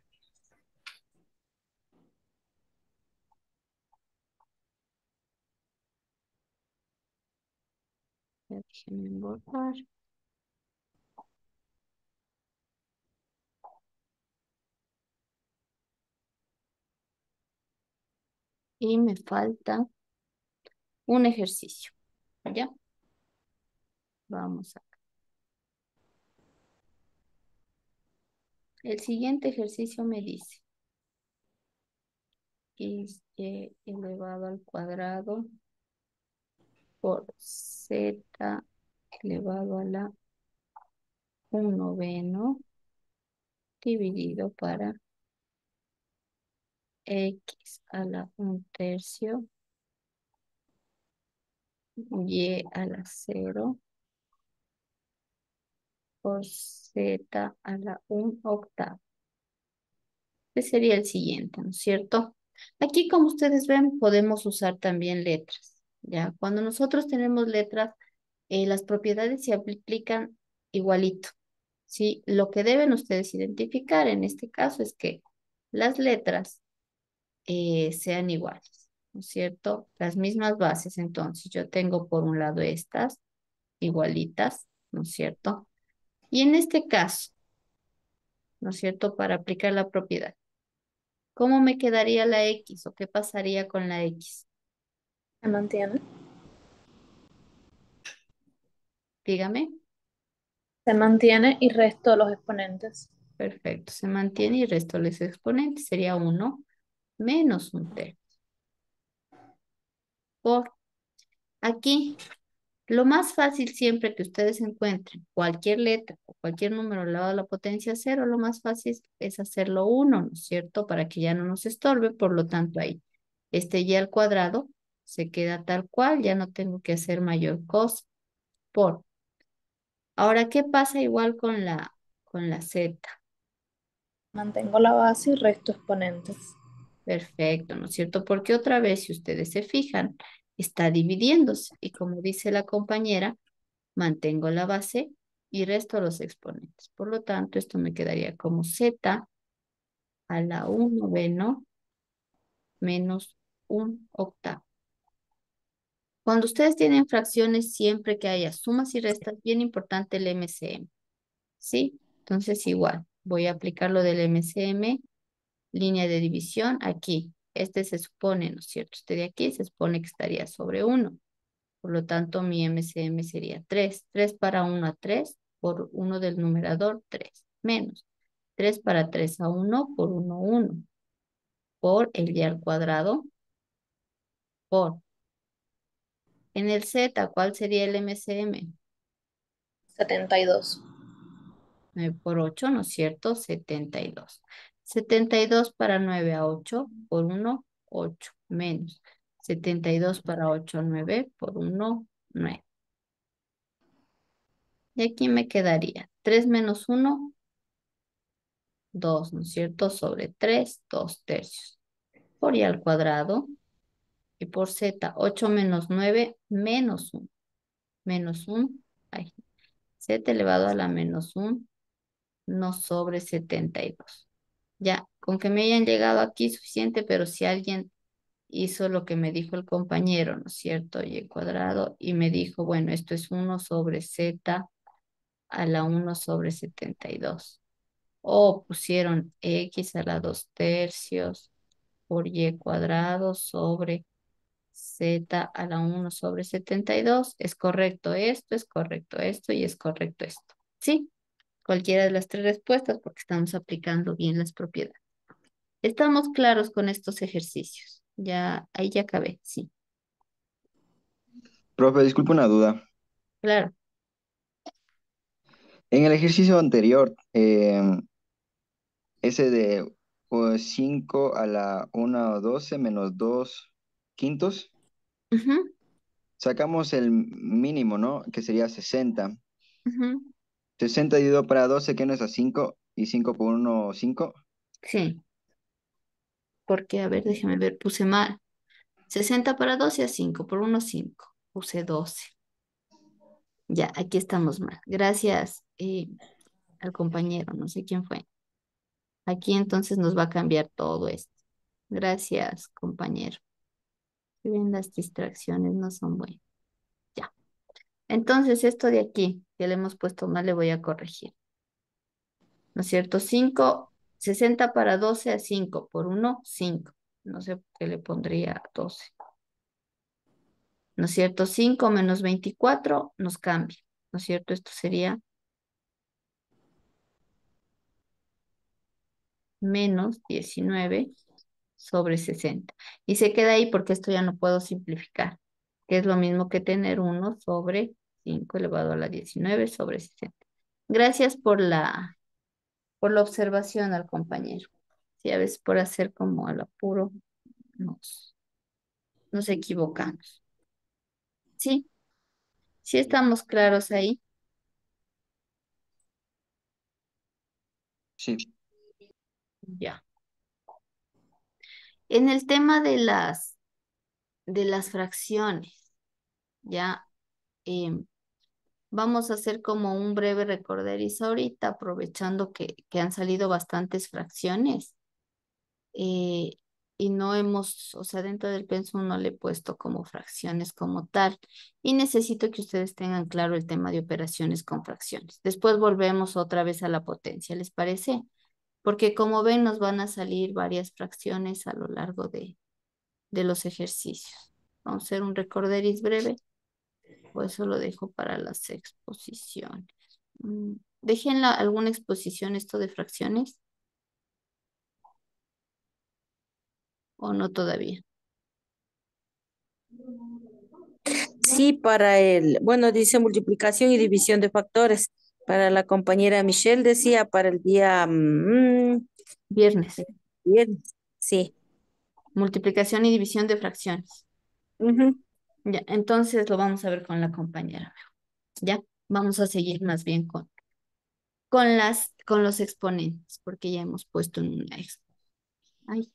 Ya déjenme borrar. Y me falta un ejercicio. ¿Ya? Vamos a. El siguiente ejercicio me dice y elevado al cuadrado por z elevado a la un noveno dividido para x a la un tercio y a la 0 por z a la un octavo. Este sería el siguiente, ¿no es cierto? Aquí, como ustedes ven, podemos usar también letras. ¿Ya? Cuando nosotros tenemos letras, las propiedades se aplican igualito. ¿Sí? Lo que deben ustedes identificar en este caso es que las letras sean iguales, ¿no es cierto? Las mismas bases, entonces yo tengo por un lado estas igualitas, ¿no es cierto? Y en este caso, ¿no es cierto? Para aplicar la propiedad, ¿cómo me quedaría la X o qué pasaría con la X? Se mantiene. Dígame. Se mantiene y resto los exponentes. Perfecto, se mantiene y resto los exponentes sería 1 menos un tercio. Por aquí, lo más fácil siempre que ustedes encuentren cualquier letra o cualquier número elevado a la potencia cero, lo más fácil es hacerlo 1, ¿no es cierto? Para que ya no nos estorbe, por lo tanto ahí, este y al cuadrado se queda tal cual, ya no tengo que hacer mayor cosa. Por. Ahora, ¿qué pasa igual con la Z? Mantengo la base y resto exponentes. Perfecto, ¿no es cierto? Porque otra vez, si ustedes se fijan, está dividiéndose. Y como dice la compañera, mantengo la base y resto los exponentes. Por lo tanto, esto me quedaría como z a la un noveno menos un octavo. Cuando ustedes tienen fracciones, siempre que haya sumas y restas, bien importante el MCM. ¿Sí? Entonces, igual, voy a aplicar lo del MCM, línea de división, aquí. Este se supone, ¿no es cierto? Este de aquí se supone que estaría sobre 1. Por lo tanto, mi MCM sería 3. 3 para 1 a 3, por 1 del numerador, 3. Menos 3 para 3 a 1 por 1, 1. Por el y al cuadrado por. En el Z, ¿cuál sería el MCM? 72. 9 por 8, ¿no es cierto? 72. 72 para 9 a 8 por 1, 8 menos. 72 para 8 a 9 por 1, 9. Y aquí me quedaría 3 menos 1, 2, ¿no es cierto? Sobre 3, 2 tercios. Por y al cuadrado. Y por Z, 8 menos 9 menos 1. Menos 1. Ay, Z elevado a la menos 1, no sobre 72. Ya, con que me hayan llegado aquí suficiente, pero si alguien hizo lo que me dijo el compañero, ¿no es cierto? Y cuadrado, y me dijo, bueno, esto es 1 sobre Z a la 1 sobre 72. O pusieron X a la 2 tercios por Y cuadrado sobre Z a la 1 sobre 72. Es correcto esto y es correcto esto. ¿Sí? Cualquiera de las tres respuestas porque estamos aplicando bien las propiedades. Estamos claros con estos ejercicios. Ya, ahí ya acabé, sí, Profe, disculpe una duda. claro. En el ejercicio anterior, ese de pues, 5 a la 1/12 menos 2 quintos, Ujú, sacamos el mínimo, ¿no? Que sería 60. ujú. 60 dividido para 12, que no es a 5, y 5 por 1, 5. Sí, porque, a ver, déjeme ver, puse mal. 60 para 12 a 5 por 1, 5. Puse 12. Ya, aquí estamos mal. Gracias al compañero, no sé quién fue. Aquí entonces nos va a cambiar todo esto. Gracias, compañero. Si ven, las distracciones no son buenas. Ya. Entonces, esto de aquí, que le hemos puesto mal, le voy a corregir. ¿No es cierto? 5, 60 para 12 a 5 por 1, 5. No sé por qué le pondría 12. ¿No es cierto? 5 menos 24 nos cambia. ¿No es cierto? Esto sería menos 19 sobre 60. Y se queda ahí porque esto ya no puedo simplificar, que es lo mismo que tener 1 sobre 5 elevado a la 19 sobre 60. Gracias por la observación al compañero. Sí, a veces por hacer como al apuro nos, nos equivocamos. Sí, sí estamos claros ahí. Sí. Ya. En el tema de las fracciones, ya vamos a hacer como un breve recorderis ahorita, aprovechando que han salido bastantes fracciones. eh, y no hemos, o sea, dentro del pensum no le he puesto como fracciones como tal. Y necesito que ustedes tengan claro el tema de operaciones con fracciones. Después volvemos otra vez a la potencia, ¿les parece? Porque como ven, nos van a salir varias fracciones a lo largo de los ejercicios. Vamos a hacer un recorderis breve, o eso lo dejo para las exposiciones. Dejen alguna exposición esto de fracciones o no todavía. Sí, bueno, dice multiplicación y división de factores. Para la compañera Michelle decía para el día Viernes. viernes. Sí. Multiplicación y división de fracciones. Ujú. Ya, entonces lo vamos a ver con la compañera. Ya, vamos a seguir más bien con los exponentes, porque ya hemos puesto en una expo. Ay,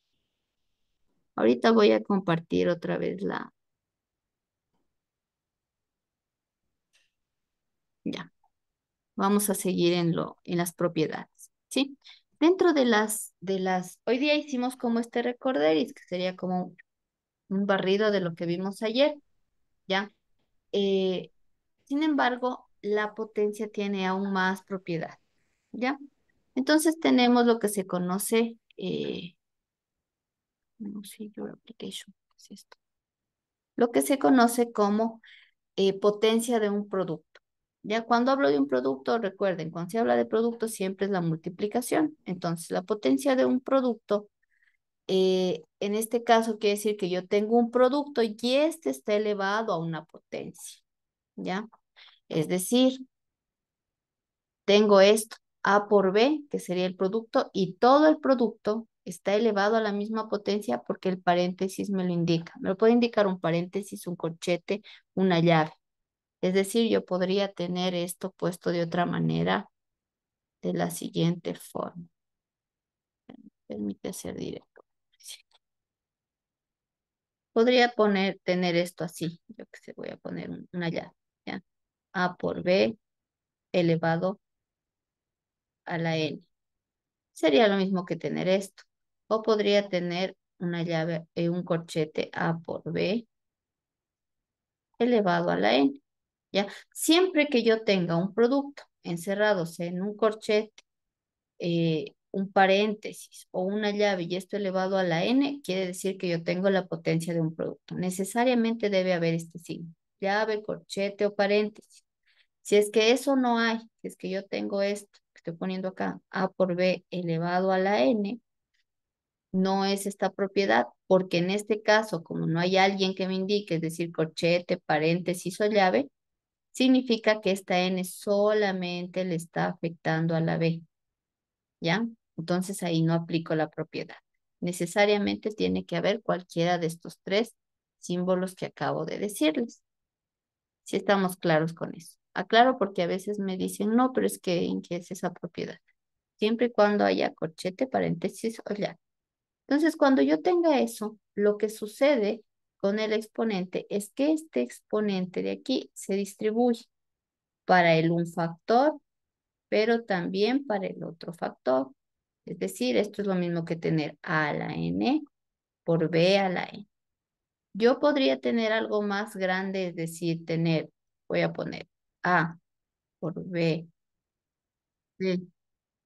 ahorita voy a compartir otra vez ya, vamos a seguir en las propiedades, ¿sí? Dentro hoy día hicimos como este recorderis, que sería como un barrido de lo que vimos ayer, ¿ya? Eh, Sin embargo, la potencia tiene aún más propiedad, ¿ya? Entonces tenemos lo que se conoce, no sé, your application, ¿qué es esto? Lo que se conoce como potencia de un producto, Ya cuando hablo de un producto, recuerden, cuando se habla de producto siempre es la multiplicación. Entonces, la potencia de un producto, en este caso quiere decir que yo tengo un producto y este está elevado a una potencia, ¿ya? Es decir, tengo esto, A por B, que sería el producto, y todo el producto está elevado a la misma potencia porque el paréntesis me lo indica. Me lo puede indicar un paréntesis, un corchete, una llave. Es decir, yo podría tener esto puesto de otra manera, de la siguiente forma. Permite ser directo. Podría tener esto así. Yo que sé, voy a poner una llave, ¿ya? A por B elevado a la N. Sería lo mismo que tener esto. O podría tener una llave, un corchete A por B elevado a la N. ¿Ya? Siempre que yo tenga un producto encerrados en un corchete, un paréntesis o una llave y esto elevado a la N, quiere decir que yo tengo la potencia de un producto. Necesariamente debe haber este signo. Llave, corchete o paréntesis. Si es que eso no hay, si es que yo tengo esto que estoy poniendo acá, A por B elevado a la N, no es esta propiedad, porque en este caso, como no hay alguien que me indique, es decir, corchete, paréntesis o llave, significa que esta N solamente le está afectando a la B, ¿ya? Entonces ahí no aplico la propiedad. Necesariamente tiene que haber cualquiera de estos tres símbolos que acabo de decirles. Si estamos claros con eso. Aclaro porque a veces me dicen, no, pero es que ¿en qué es esa propiedad? Siempre y cuando haya corchete, paréntesis o llave. Entonces, cuando yo tenga eso, lo que sucede con el exponente es que este exponente de aquí se distribuye para el un factor, pero también para el otro factor. Es decir, esto es lo mismo que tener A a la N por B a la N. Yo podría tener algo más grande, es decir, voy a poner A por B, C,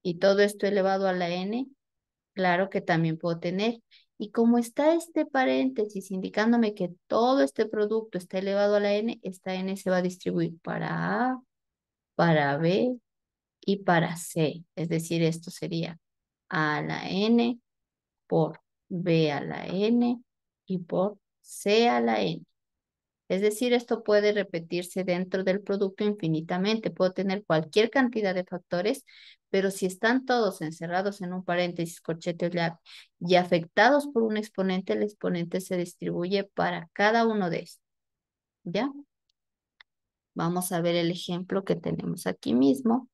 y todo esto elevado a la N. Claro que también puedo tener. Y como está este paréntesis indicándome que todo este producto está elevado a la N, esta N se va a distribuir para A, para B y para C. Es decir, esto sería A a la N por B a la N y por C a la N. Es decir, esto puede repetirse dentro del producto infinitamente. Puedo tener cualquier cantidad de factores, pero si están todos encerrados en un paréntesis, corchete o llave y afectados por un exponente, el exponente se distribuye para cada uno de estos. ¿Ya? Vamos a ver el ejemplo que tenemos aquí mismo.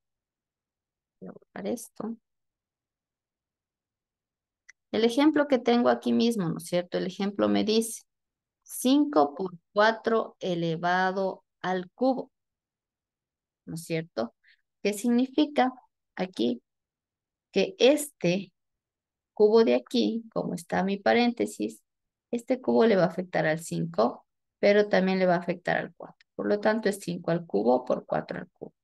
Voy a borrar esto. El ejemplo que tengo aquí mismo, ¿no es cierto? El ejemplo me dice 5 por 4 elevado al cubo, ¿no es cierto? ¿Qué significa aquí? Que este cubo de aquí, como está mi paréntesis, este cubo le va a afectar al 5, pero también le va a afectar al 4. Por lo tanto, es 5 al cubo por 4 al cubo.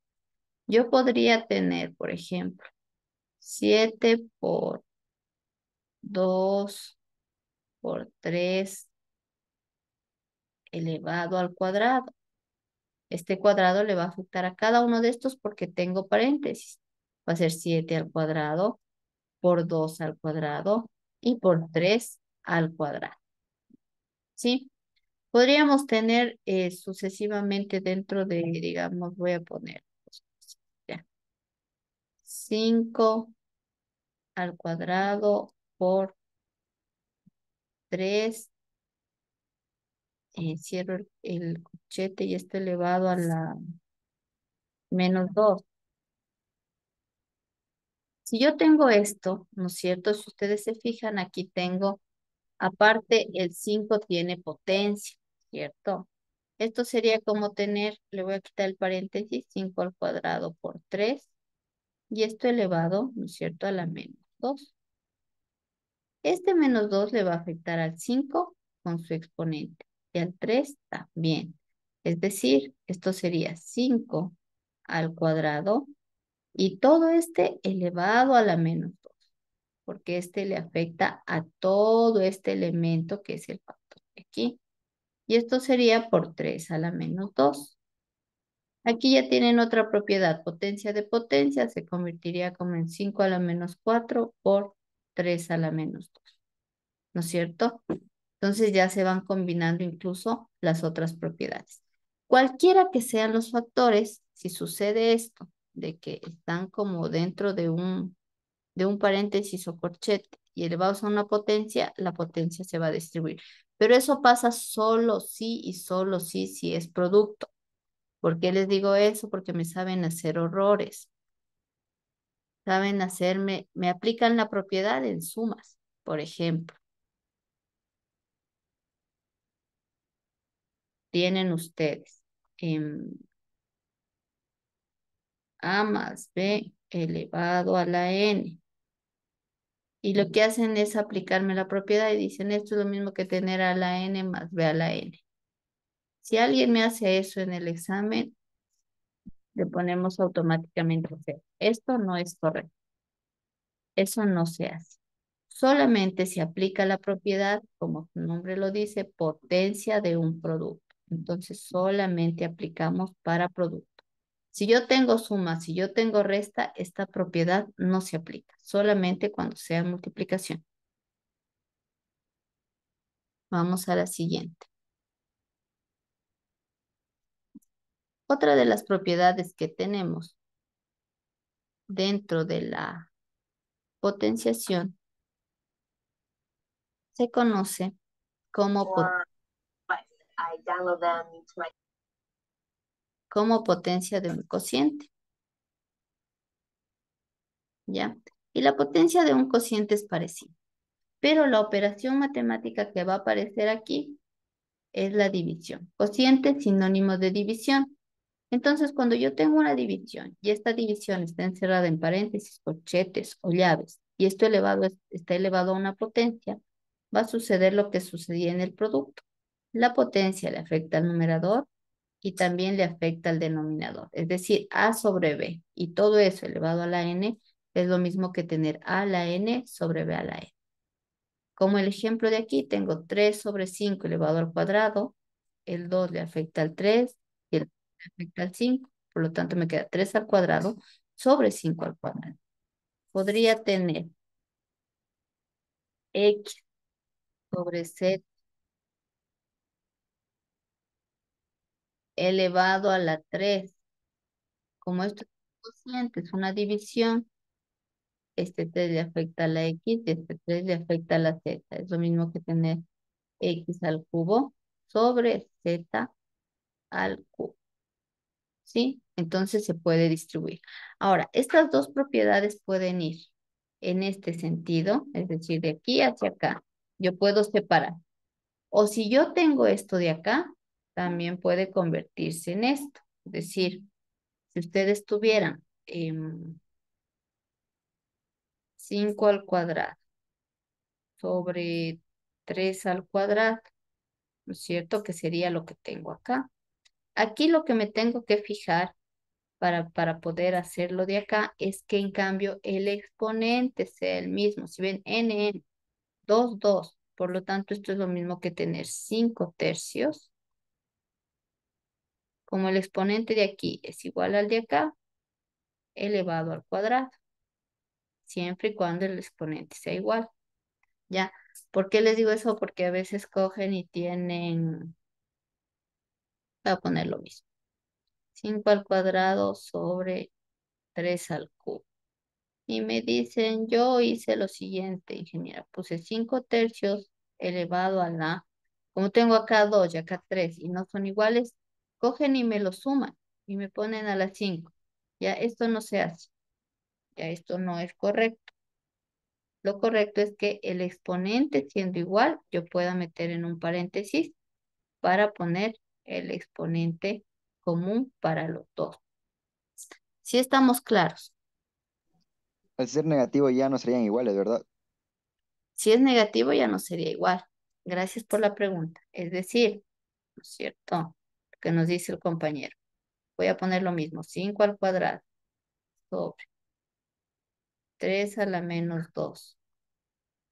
Yo podría tener, por ejemplo, 7 por 2 por 3 elevado al cuadrado. Este cuadrado le va a afectar a cada uno de estos porque tengo paréntesis. Va a ser 7 al cuadrado por 2 al cuadrado y por 3 al cuadrado. ¿Sí? Podríamos tener sucesivamente dentro de, digamos, voy a poner ya, 5 al cuadrado por 3, cierro el corchete y esto elevado a la -2. Si yo tengo esto, ¿no es cierto? Si ustedes se fijan, aquí tengo, aparte el 5 tiene potencia, ¿cierto? Esto sería como tener, le voy a quitar el paréntesis, 5 al cuadrado por 3, y esto elevado, ¿no es cierto?, a la -2. Este -2 le va a afectar al 5 con su exponente, y al 3 también. Es decir, esto sería 5 al cuadrado, y todo este elevado a la -2, porque este le afecta a todo este elemento que es el factor de aquí. Y esto sería por 3 a la -2. Aquí ya tienen otra propiedad. Potencia de potencia se convertiría como en 5 a la menos 4 por 3 a la menos 2. ¿No es cierto? Entonces ya se van combinando incluso las otras propiedades. Cualquiera que sean los factores, si sucede esto, de que están como dentro de un paréntesis o corchete y elevados a una potencia, la potencia se va a distribuir. Pero eso pasa solo si y solo si es producto. ¿Por qué les digo eso? Porque me saben hacer horrores. Saben hacerme, me aplican la propiedad en sumas, por ejemplo. Tienen ustedes A más B elevado a la N. Y lo que hacen es aplicarme la propiedad y dicen esto es lo mismo que tener a la N más B a la N. Si alguien me hace eso en el examen, le ponemos automáticamente cero. Esto no es correcto. Eso no se hace. Solamente se aplica la propiedad, como su nombre lo dice, potencia de un producto. Entonces solamente aplicamos para producto. Si yo tengo suma, si yo tengo resta, esta propiedad no se aplica, solamente cuando sea multiplicación. Vamos a la siguiente. Otra de las propiedades que tenemos dentro de la potenciación se conoce como, como potencia de un cociente, ¿ya? Y la potencia de un cociente es parecida, pero la operación matemática que va a aparecer aquí es la división. Cociente es sinónimo de división. Entonces, cuando yo tengo una división y esta división está encerrada en paréntesis, corchetes o llaves, y esto está elevado a una potencia, va a suceder lo que sucedía en el producto. La potencia le afecta al numerador y también le afecta al denominador. Es decir, A sobre B. Y todo eso elevado a la N es lo mismo que tener A a la N sobre B a la N. Como el ejemplo de aquí, tengo 3 sobre 5 elevado al cuadrado. El 2 le afecta al 3 y el 3 le afecta al 5. Por lo tanto, me queda 3 al cuadrado sobre 5 al cuadrado. Podría tener X sobre Z elevado a la 3. Como esto es un cociente, es una división, este 3 le afecta a la X y este 3 le afecta a la Z. Es lo mismo que tener X al cubo sobre Z al cubo. ¿Sí? Entonces se puede distribuir. Ahora, estas dos propiedades pueden ir en este sentido, es decir, de aquí hacia acá. Yo puedo separar. O si yo tengo esto de acá, también puede convertirse en esto. Es decir, si ustedes tuvieran 5 al cuadrado sobre 3 al cuadrado, ¿no es cierto? Que sería lo que tengo acá. Aquí lo que me tengo que fijar para poder hacerlo de acá es que en cambio el exponente sea el mismo. Si ven, n, 2, 2. Por lo tanto, esto es lo mismo que tener 5 tercios. Como el exponente de aquí es igual al de acá, elevado al cuadrado. Siempre y cuando el exponente sea igual. ¿Ya? ¿Por qué les digo eso? Porque a veces cogen y tienen... Voy a poner lo mismo. 5 al cuadrado sobre 3 al cubo. Y me dicen, yo hice lo siguiente, ingeniera, puse 5 tercios elevado a la, como tengo acá 2 y acá 3 y no son iguales, cogen y me lo suman y me ponen a las 5. Ya esto no se hace, ya esto no es correcto. Lo correcto es que el exponente siendo igual, yo pueda meter en un paréntesis para poner el exponente común para los dos. Si estamos claros. Al ser negativo ya no serían iguales, ¿verdad? Si es negativo ya no sería igual. Gracias por la pregunta. Es decir, ¿no es cierto? Lo que nos dice el compañero. Voy a poner lo mismo. 5 al cuadrado sobre 3 a la menos 2.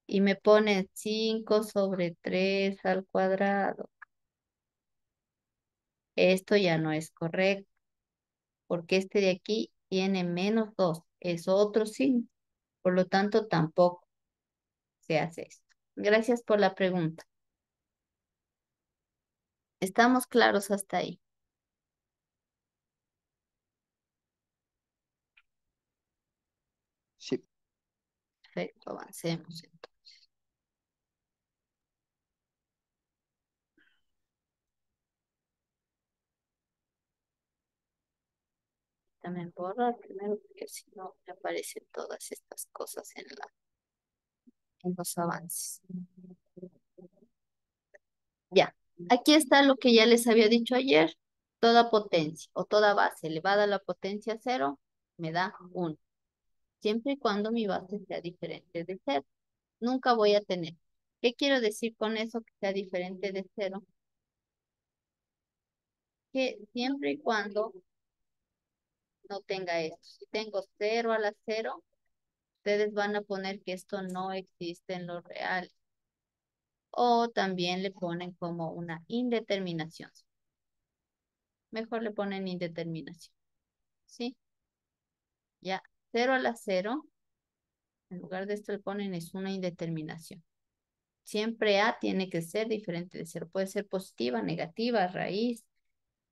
Y me ponen 5 sobre 3 al cuadrado. Esto ya no es correcto. porque este de aquí tiene -2, es otro signo. Por lo tanto, tampoco se hace esto. Gracias por la pregunta. ¿Estamos claros hasta ahí? Sí. Perfecto, avancemos entonces. También borrar primero porque si no me aparecen todas estas cosas en los avances. Ya, aquí está lo que ya les había dicho ayer. Toda potencia o toda base elevada a la potencia 0 me da 1. Siempre y cuando mi base sea diferente de 0. Nunca voy a tener. ¿Qué quiero decir con eso que sea diferente de 0? Que siempre y cuando no tenga esto. Si tengo 0 a la 0, ustedes van a poner que esto no existe en lo real. O también le ponen como una indeterminación. Mejor le ponen indeterminación. ¿Sí? Ya, 0 a la 0, en lugar de esto le ponen es una indeterminación. Siempre A tiene que ser diferente de 0. Puede ser positiva, negativa, raíz.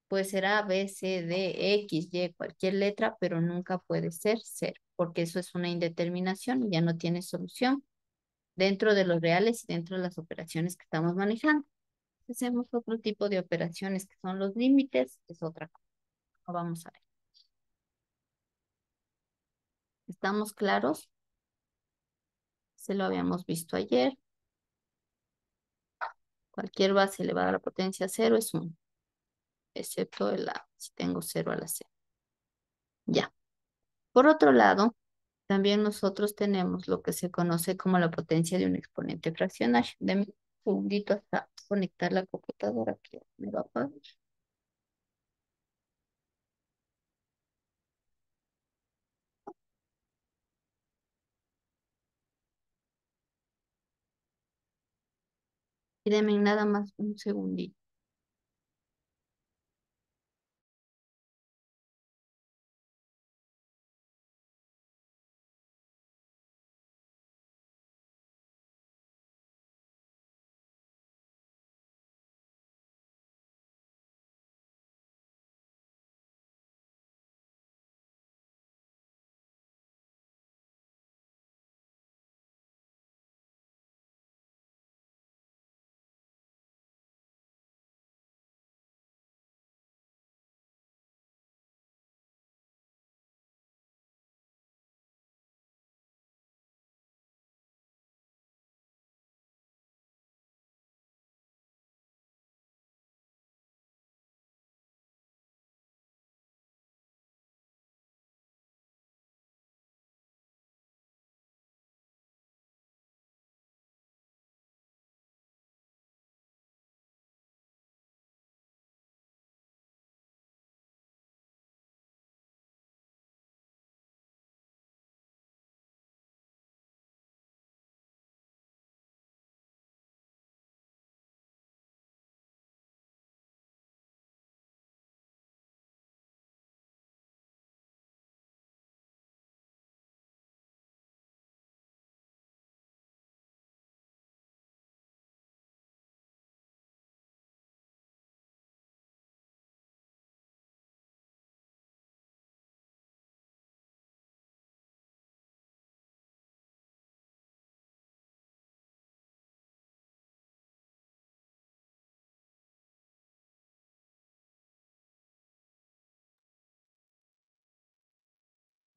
Puede ser A, B, C, D, X, Y, cualquier letra, pero nunca puede ser 0, porque eso es una indeterminación y ya no tiene solución dentro de los reales y dentro de las operaciones que estamos manejando. Hacemos otro tipo de operaciones que son los límites, es otra cosa. Vamos a ver. ¿Estamos claros? Se lo habíamos visto ayer. Cualquier base elevada a la potencia 0 es 1, excepto el A, si tengo 0 a la 0. Ya. Por otro lado, también nosotros tenemos lo que se conoce como la potencia de un exponente fraccionario. Deme un segundito hasta conectar la computadora que me va a apagar. Y denme nada más un segundito.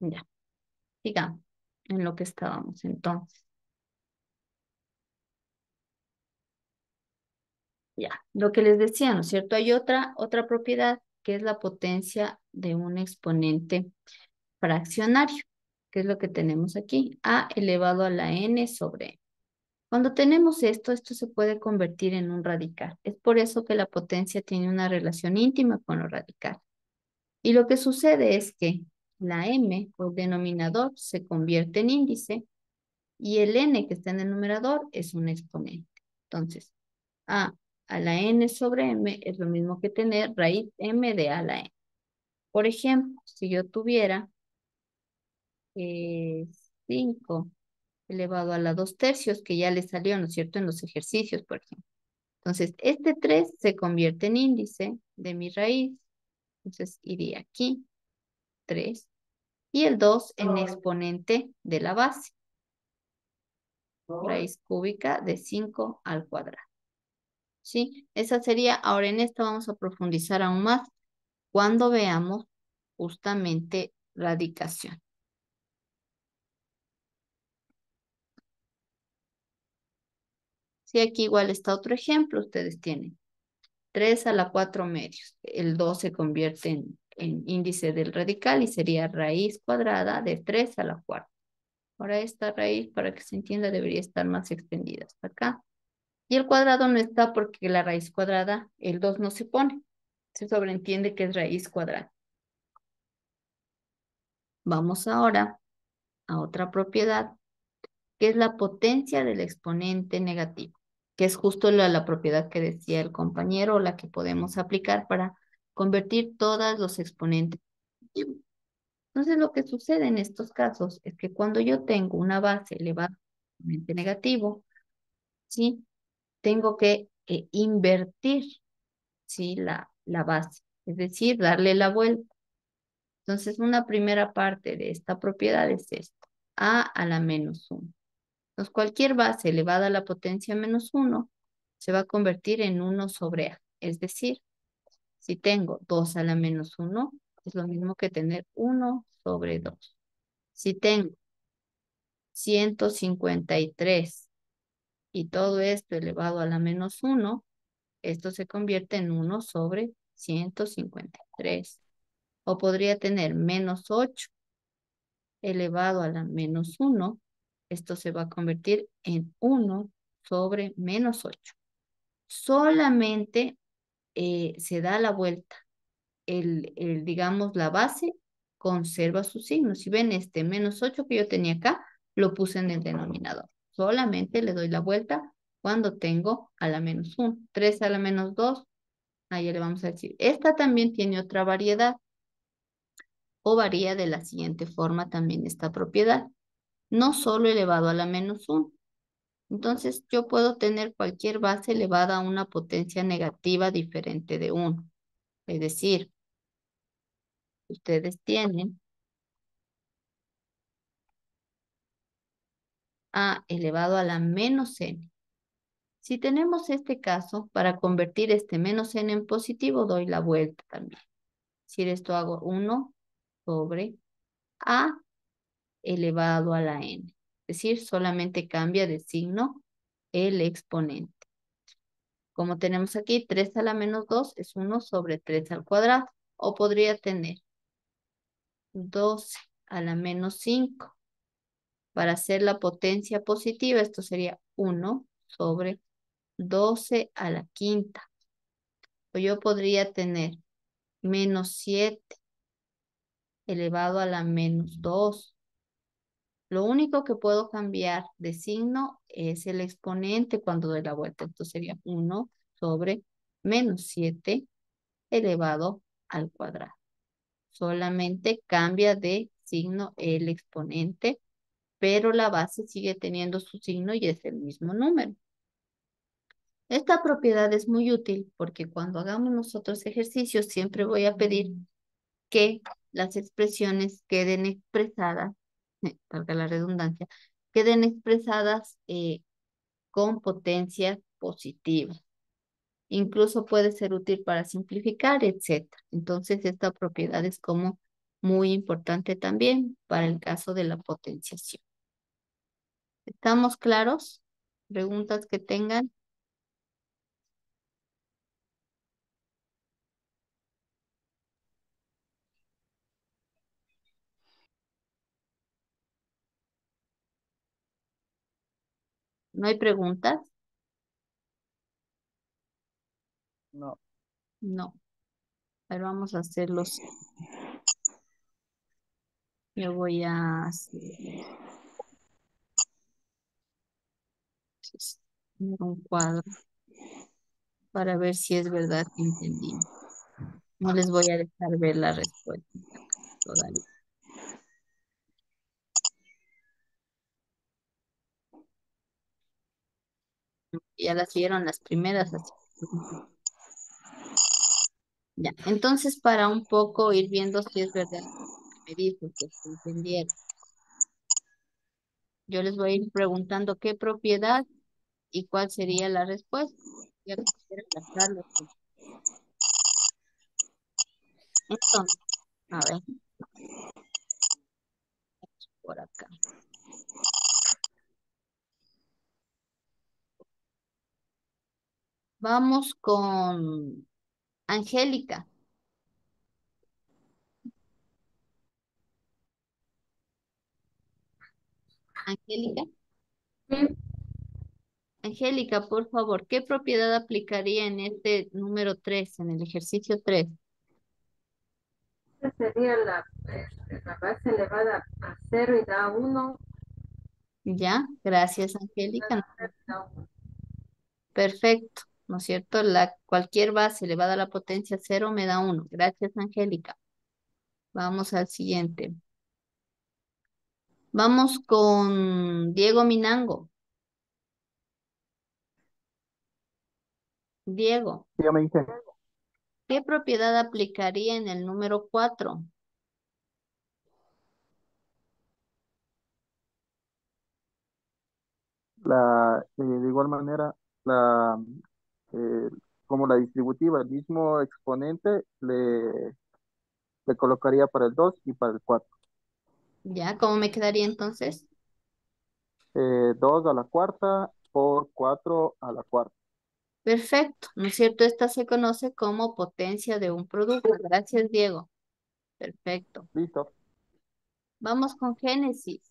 Ya, sigamos en lo que estábamos entonces. Ya, lo que les decía, ¿no es cierto? Hay otra propiedad que es la potencia de un exponente fraccionario, que es lo que tenemos aquí, a elevado a la n sobre n. Cuando tenemos esto, esto se puede convertir en un radical. Es por eso que la potencia tiene una relación íntima con lo radical. Y lo que sucede es que la m, o el denominador, se convierte en índice y el n que está en el numerador es un exponente. Entonces, a la n sobre m es lo mismo que tener raíz m de a a la n. Por ejemplo, si yo tuviera 5 elevado a la 2/3, que ya le salió, ¿no es cierto?, en los ejercicios, por ejemplo. Entonces, este 3 se convierte en índice de mi raíz. Entonces, iría aquí, 3. Y el 2 en exponente de la base. Raíz cúbica de 5 al cuadrado. ¿Sí? Esa sería, ahora en esta vamos a profundizar aún más cuando veamos justamente radicación. Sí, aquí igual está otro ejemplo, ustedes tienen 3 a la 4 medios. El 2 se convierte en índice del radical y sería raíz cuadrada de 3 a la 4. Ahora esta raíz, para que se entienda, debería estar más extendida hasta acá. Y el cuadrado no está porque la raíz cuadrada, el 2 no se pone. Se sobreentiende que es raíz cuadrada. Vamos ahora a otra propiedad, que es la potencia del exponente negativo, que es justo la propiedad que decía el compañero, la que podemos aplicar para convertir todos los exponentes negativos. Entonces, lo que sucede en estos casos es que cuando yo tengo una base elevada a exponente negativo, ¿sí? Tengo que invertir, ¿sí? La base, es decir, darle la vuelta. Entonces, una primera parte de esta propiedad es esta, a la -1. Entonces, cualquier base elevada a la potencia -1 se va a convertir en 1 sobre a. Es decir, si tengo 2 a la -1, es lo mismo que tener 1 sobre 2. Si tengo 153 y todo esto elevado a la -1, esto se convierte en 1 sobre 153. O podría tener -8 elevado a la -1. Esto se va a convertir en 1 sobre -8. Solamente se da la vuelta. Digamos, la base conserva su signo. Si ven este -8 que yo tenía acá, lo puse en el denominador. Solamente le doy la vuelta cuando tengo a la -1. 3 a la -2, ahí le vamos a decir. Esta también tiene otra variedad o varía de la siguiente forma también esta propiedad. No solo elevado a la -1. Entonces, yo puedo tener cualquier base elevada a una potencia negativa diferente de 1. Es decir, ustedes tienen a elevado a la -n. Si tenemos este caso, para convertir este -n en positivo, doy la vuelta también. Si esto hago 1 sobre a elevado a la n. Es decir, solamente cambia de signo el exponente. Como tenemos aquí 3 a la -2 es 1 sobre 3 al cuadrado. O podría tener 12 a la -5. Para hacer la potencia positiva, esto sería 1 sobre 12 a la quinta. O yo podría tener -7 elevado a la -2. Lo único que puedo cambiar de signo es el exponente cuando doy la vuelta. Entonces sería 1 sobre -7 elevado al cuadrado. Solamente cambia de signo el exponente, pero la base sigue teniendo su signo y es el mismo número. Esta propiedad es muy útil porque cuando hagamos nosotros ejercicios siempre voy a pedir que las expresiones queden expresadas, valga la redundancia, queden expresadas con potencias positivas. Incluso puede ser útil para simplificar, etc. Entonces, esta propiedad es como muy importante también para el caso de la potenciación. ¿Estamos claros? ¿Preguntas que tengan? ¿No hay preguntas? No. No. Pero vamos a hacerlos. Yo voy a hacer un cuadro para ver si es verdad que entendí. No les voy a dejar ver la respuesta todavía. Ya las vieron las primeras, así. Ya, entonces para un poco ir viendo si es verdad lo que me dijo, que se entendieron. Yo les voy a ir preguntando qué propiedad y cuál sería la respuesta. Ya quisiera gastarlo. Entonces, a ver, por acá. Vamos con Angélica. Angélica. Angélica, por favor, ¿qué propiedad aplicaría en este número 3, en el ejercicio 3? Esa sería la base elevada a cero y da 1. Ya, gracias, Angélica. Da 1. Perfecto, ¿no es cierto? Cualquier base elevada a la potencia 0 me da 1. Gracias, Angélica. Vamos al siguiente. Vamos con Diego Minango. Diego, Ya me dije, ¿qué propiedad aplicaría en el número 4? de igual manera, eh, como la distributiva, el mismo exponente le colocaría para el 2 y para el 4. ¿Ya? ¿Cómo me quedaría entonces? 2 a la cuarta por 4 a la cuarta. Perfecto, ¿no es cierto? Esta se conoce como potencia de un producto. Gracias, Diego. Perfecto. Listo. Vamos con Génesis.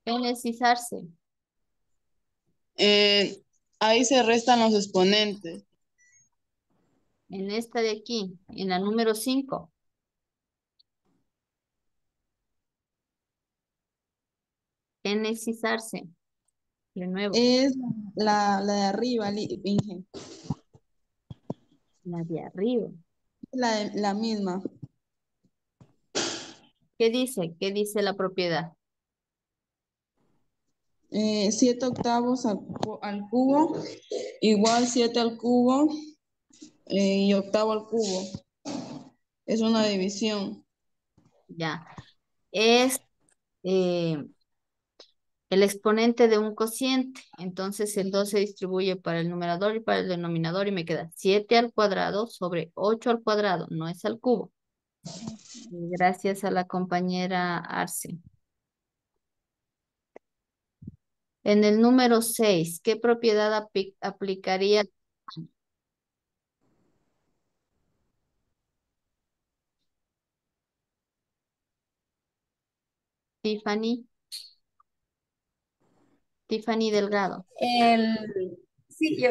Génesis Arce. Ahí se restan los exponentes. En esta de aquí, en la número 5. Génesis Arce. De nuevo, Es la de arriba, Inge. la de arriba. La misma. ¿Qué dice? ¿Qué dice la propiedad? 7 octavos al cubo, igual 7 al cubo y octavo al cubo. Es una división. Ya. Es eh, el exponente de un cociente. Entonces el 2 se distribuye para el numerador y para el denominador y me queda 7 al cuadrado sobre 8 al cuadrado, no es al cubo. Gracias a la compañera Arce. En el número 6, ¿qué propiedad aplicaría? Tiffany? Tiffany Delgado. Sí,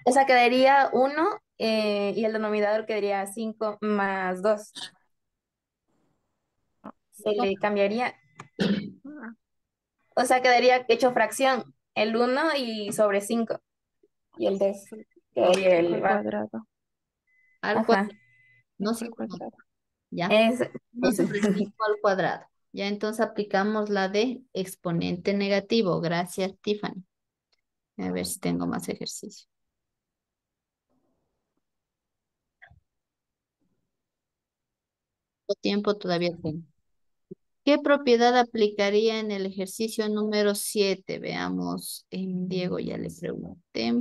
o sea, quedaría 1 y el denominador quedaría 5 más 2. Se le cambiaría, o sea, quedaría hecho fracción, el 1 y sobre 5 y el 2 quedaría Al elevado. cuadrado. Al Ajá. cuadrado. No Al se cuadrado. ¿ya? Es, No sobre 5 al cuadrado. Ya entonces aplicamos la de exponente negativo. Gracias, Tiffany. A ver si tengo más ejercicio. ¿Cuánto tiempo todavía tengo? ¿Qué propiedad aplicaría en el ejercicio número 7? Veamos, en Diego ya le pregunté.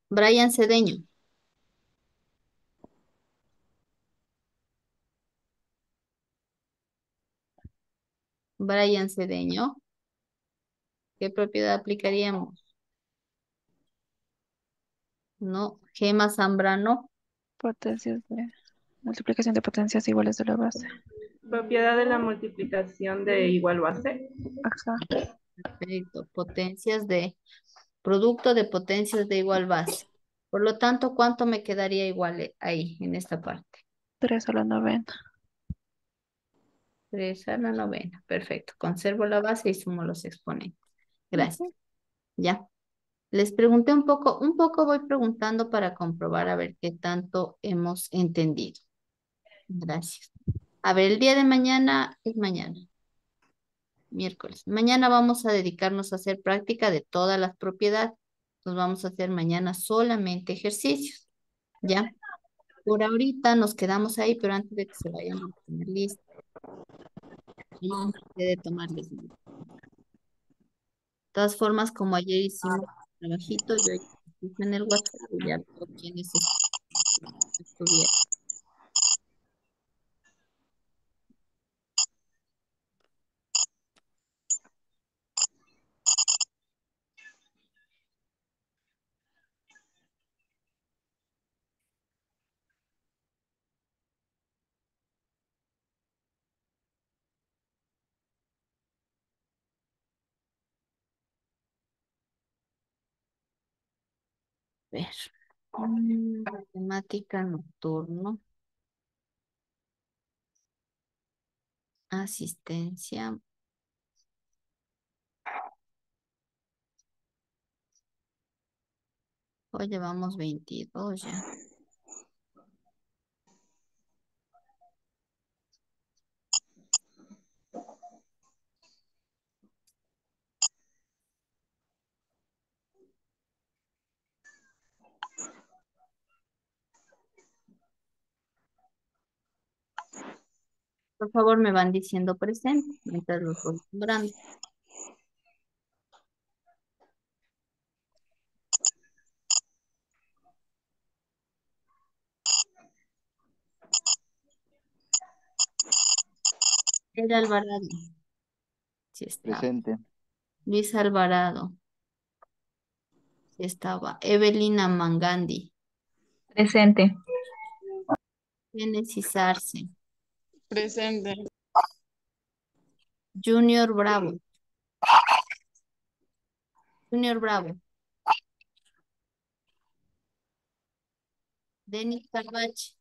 Brian Cedeño. Brian Cedeño. ¿Qué propiedad aplicaríamos? No. Gema Zambrano. Potencias de multiplicación de potencias iguales de la base. Propiedad de la multiplicación de igual base. Ajá. Perfecto. Potencias de producto de potencias de igual base. Por lo tanto, ¿cuánto me quedaría igual ahí, en esta parte? 3 a la novena. 3 a la novena. Perfecto. Conservo la base y sumo los exponentes. Gracias. Ujú. Ya. Les pregunté un poco voy preguntando para comprobar a ver qué tanto hemos entendido. Gracias. A ver, el día de mañana es mañana, miércoles. Mañana vamos a dedicarnos a hacer práctica de todas las propiedades. Nos vamos a hacer mañana solamente ejercicios, ¿ya? Por ahorita nos quedamos ahí, pero antes de que se vayan a poner lista, no de tomarles nota. De todas formas, como ayer hicimos el trabajito, yo ya puse en el WhatsApp y ya veo quiénes estuvieron. Ver. Matemática nocturno. Asistencia. Hoy llevamos 22 ya. Por favor, me van diciendo presente mientras los voy nombrando. Era Alvarado. Sí estaba. Presente. Luis Alvarado. Sí estaba. Evelina Mangandi. Presente. Genesis Arce. Presente. Junior Bravo. Junior Bravo. Denis Carvache.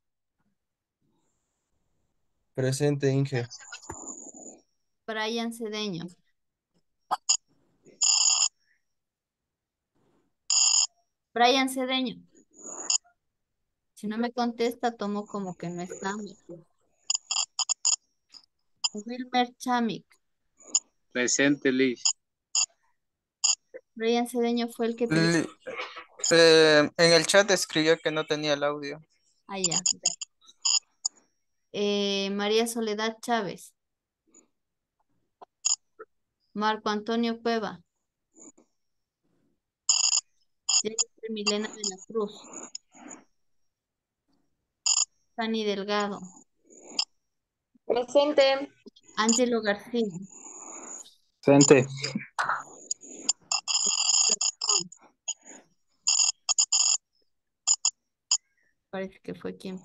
Presente, Inge. Brian Cedeño. Brian Cedeño. Si no me contesta, tomo como que no estamos. Wilmer Chamic. Presente, Liz. Brian Cedeño fue el que pidió. En el chat escribió que no tenía el audio. Ah, ya. María Soledad Chávez. Marco Antonio Cueva. Jennifer Milena de la Cruz. Fanny Delgado. Presente. Ángelo García. Presente. Parece que fue quien.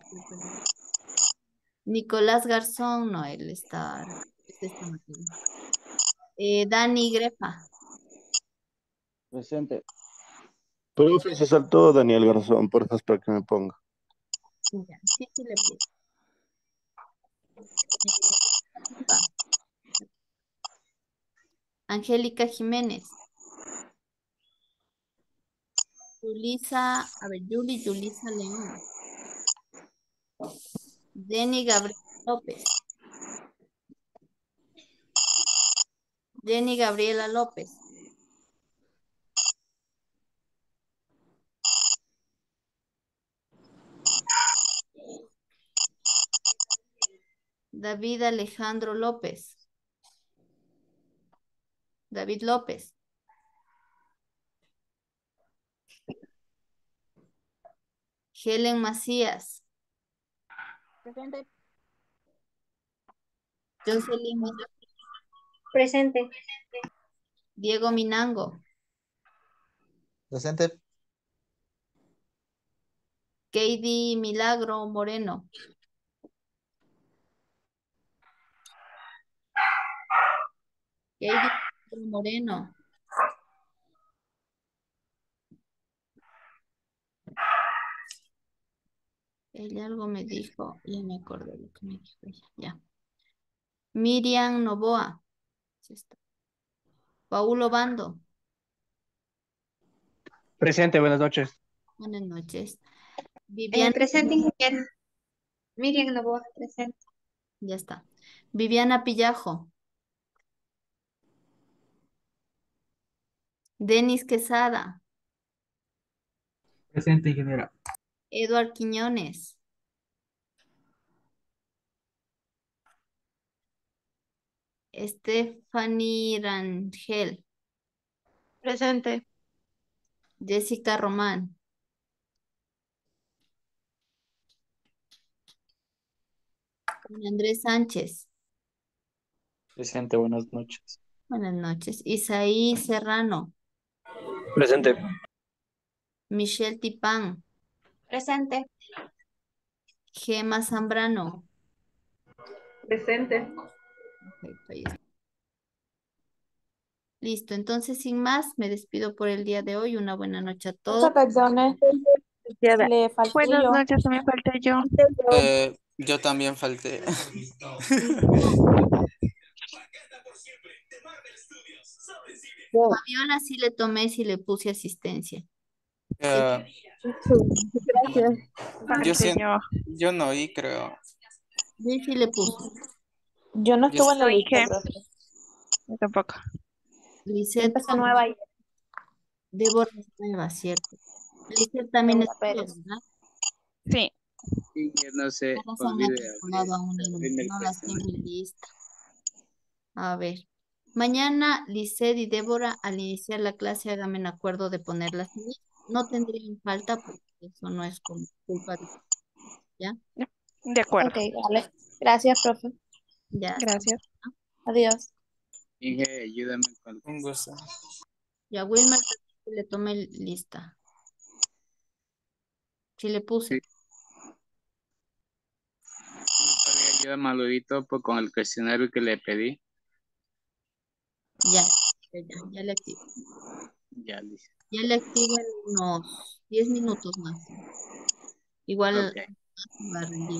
Nicolás Garzón, no, él está. Dani Grepa. Presente. Profe, se saltó Daniel Garzón, por favor, para que me ponga. Ya, sí, sí le puse. Angélica Jiménez. Yulisa, a ver, Yulisa León. Jenny Gabriela López. Jenny Gabriela López. David Alejandro López. David López. Helen Macías. Presente. Jocelyn Presente. Diego Minango. Presente. Katie Milagro Moreno. Katie Moreno. Ella algo me dijo, ya me acordé lo que me dijo ella, ya. Miriam Novoa. Sí está. Paulo Bando. Presente, buenas noches. Buenas noches. Viviana, Presente, ingeniero. Miriam Novoa, presente. ya está. Viviana Pillajo. Denis Quesada. Presente, ingeniera. Eduard Quiñones. Stephanie Rangel. Presente. Jessica Román. Juan Andrés Sánchez. Presente, buenas noches. Buenas noches. Isaí Serrano. Presente. Michelle Tipán. Presente. Gema Zambrano. Presente. Perfecto, ahí está. Listo, entonces sin más, me despido por el día de hoy. Una buena noche a todos. Perdone, le falté Buenas yo. noches, también falté yo. Yo también falté. Fabiola sí le tomé, sí le puse asistencia. Eh, Gracias. yo Falté siento, yo. yo no oí, creo. Yo sí le puse. Yo no Yo, estuve en la No lista, dije. profe. Yo tampoco. Yo Lisette, empecé nueva ayer. Débora es nueva, ¿cierto? Lisette también Débora estuvo, Pérez. ¿verdad? Sí. Sí, que no se No las han olvide matriculado aún, abrirme el no las tengo cuestionario. en lista. A ver. Mañana, Lisette y Débora, al iniciar la clase, háganme un acuerdo de ponerlas en lista. No tendrían falta porque eso no es como culpa de ¿ya? De acuerdo. Ok, vale. Gracias, profe. Ya. Gracias. Adiós. Inge, ayúdame con un gusto. Ya, Wilmer, le tomé lista. Sí le puse. ayúdame Aludito con el cuestionario que le pedí. Ya le activo. Ya, listo. Ya le activo en unos 10 minutos máximo. Igual Ok. va a rendir.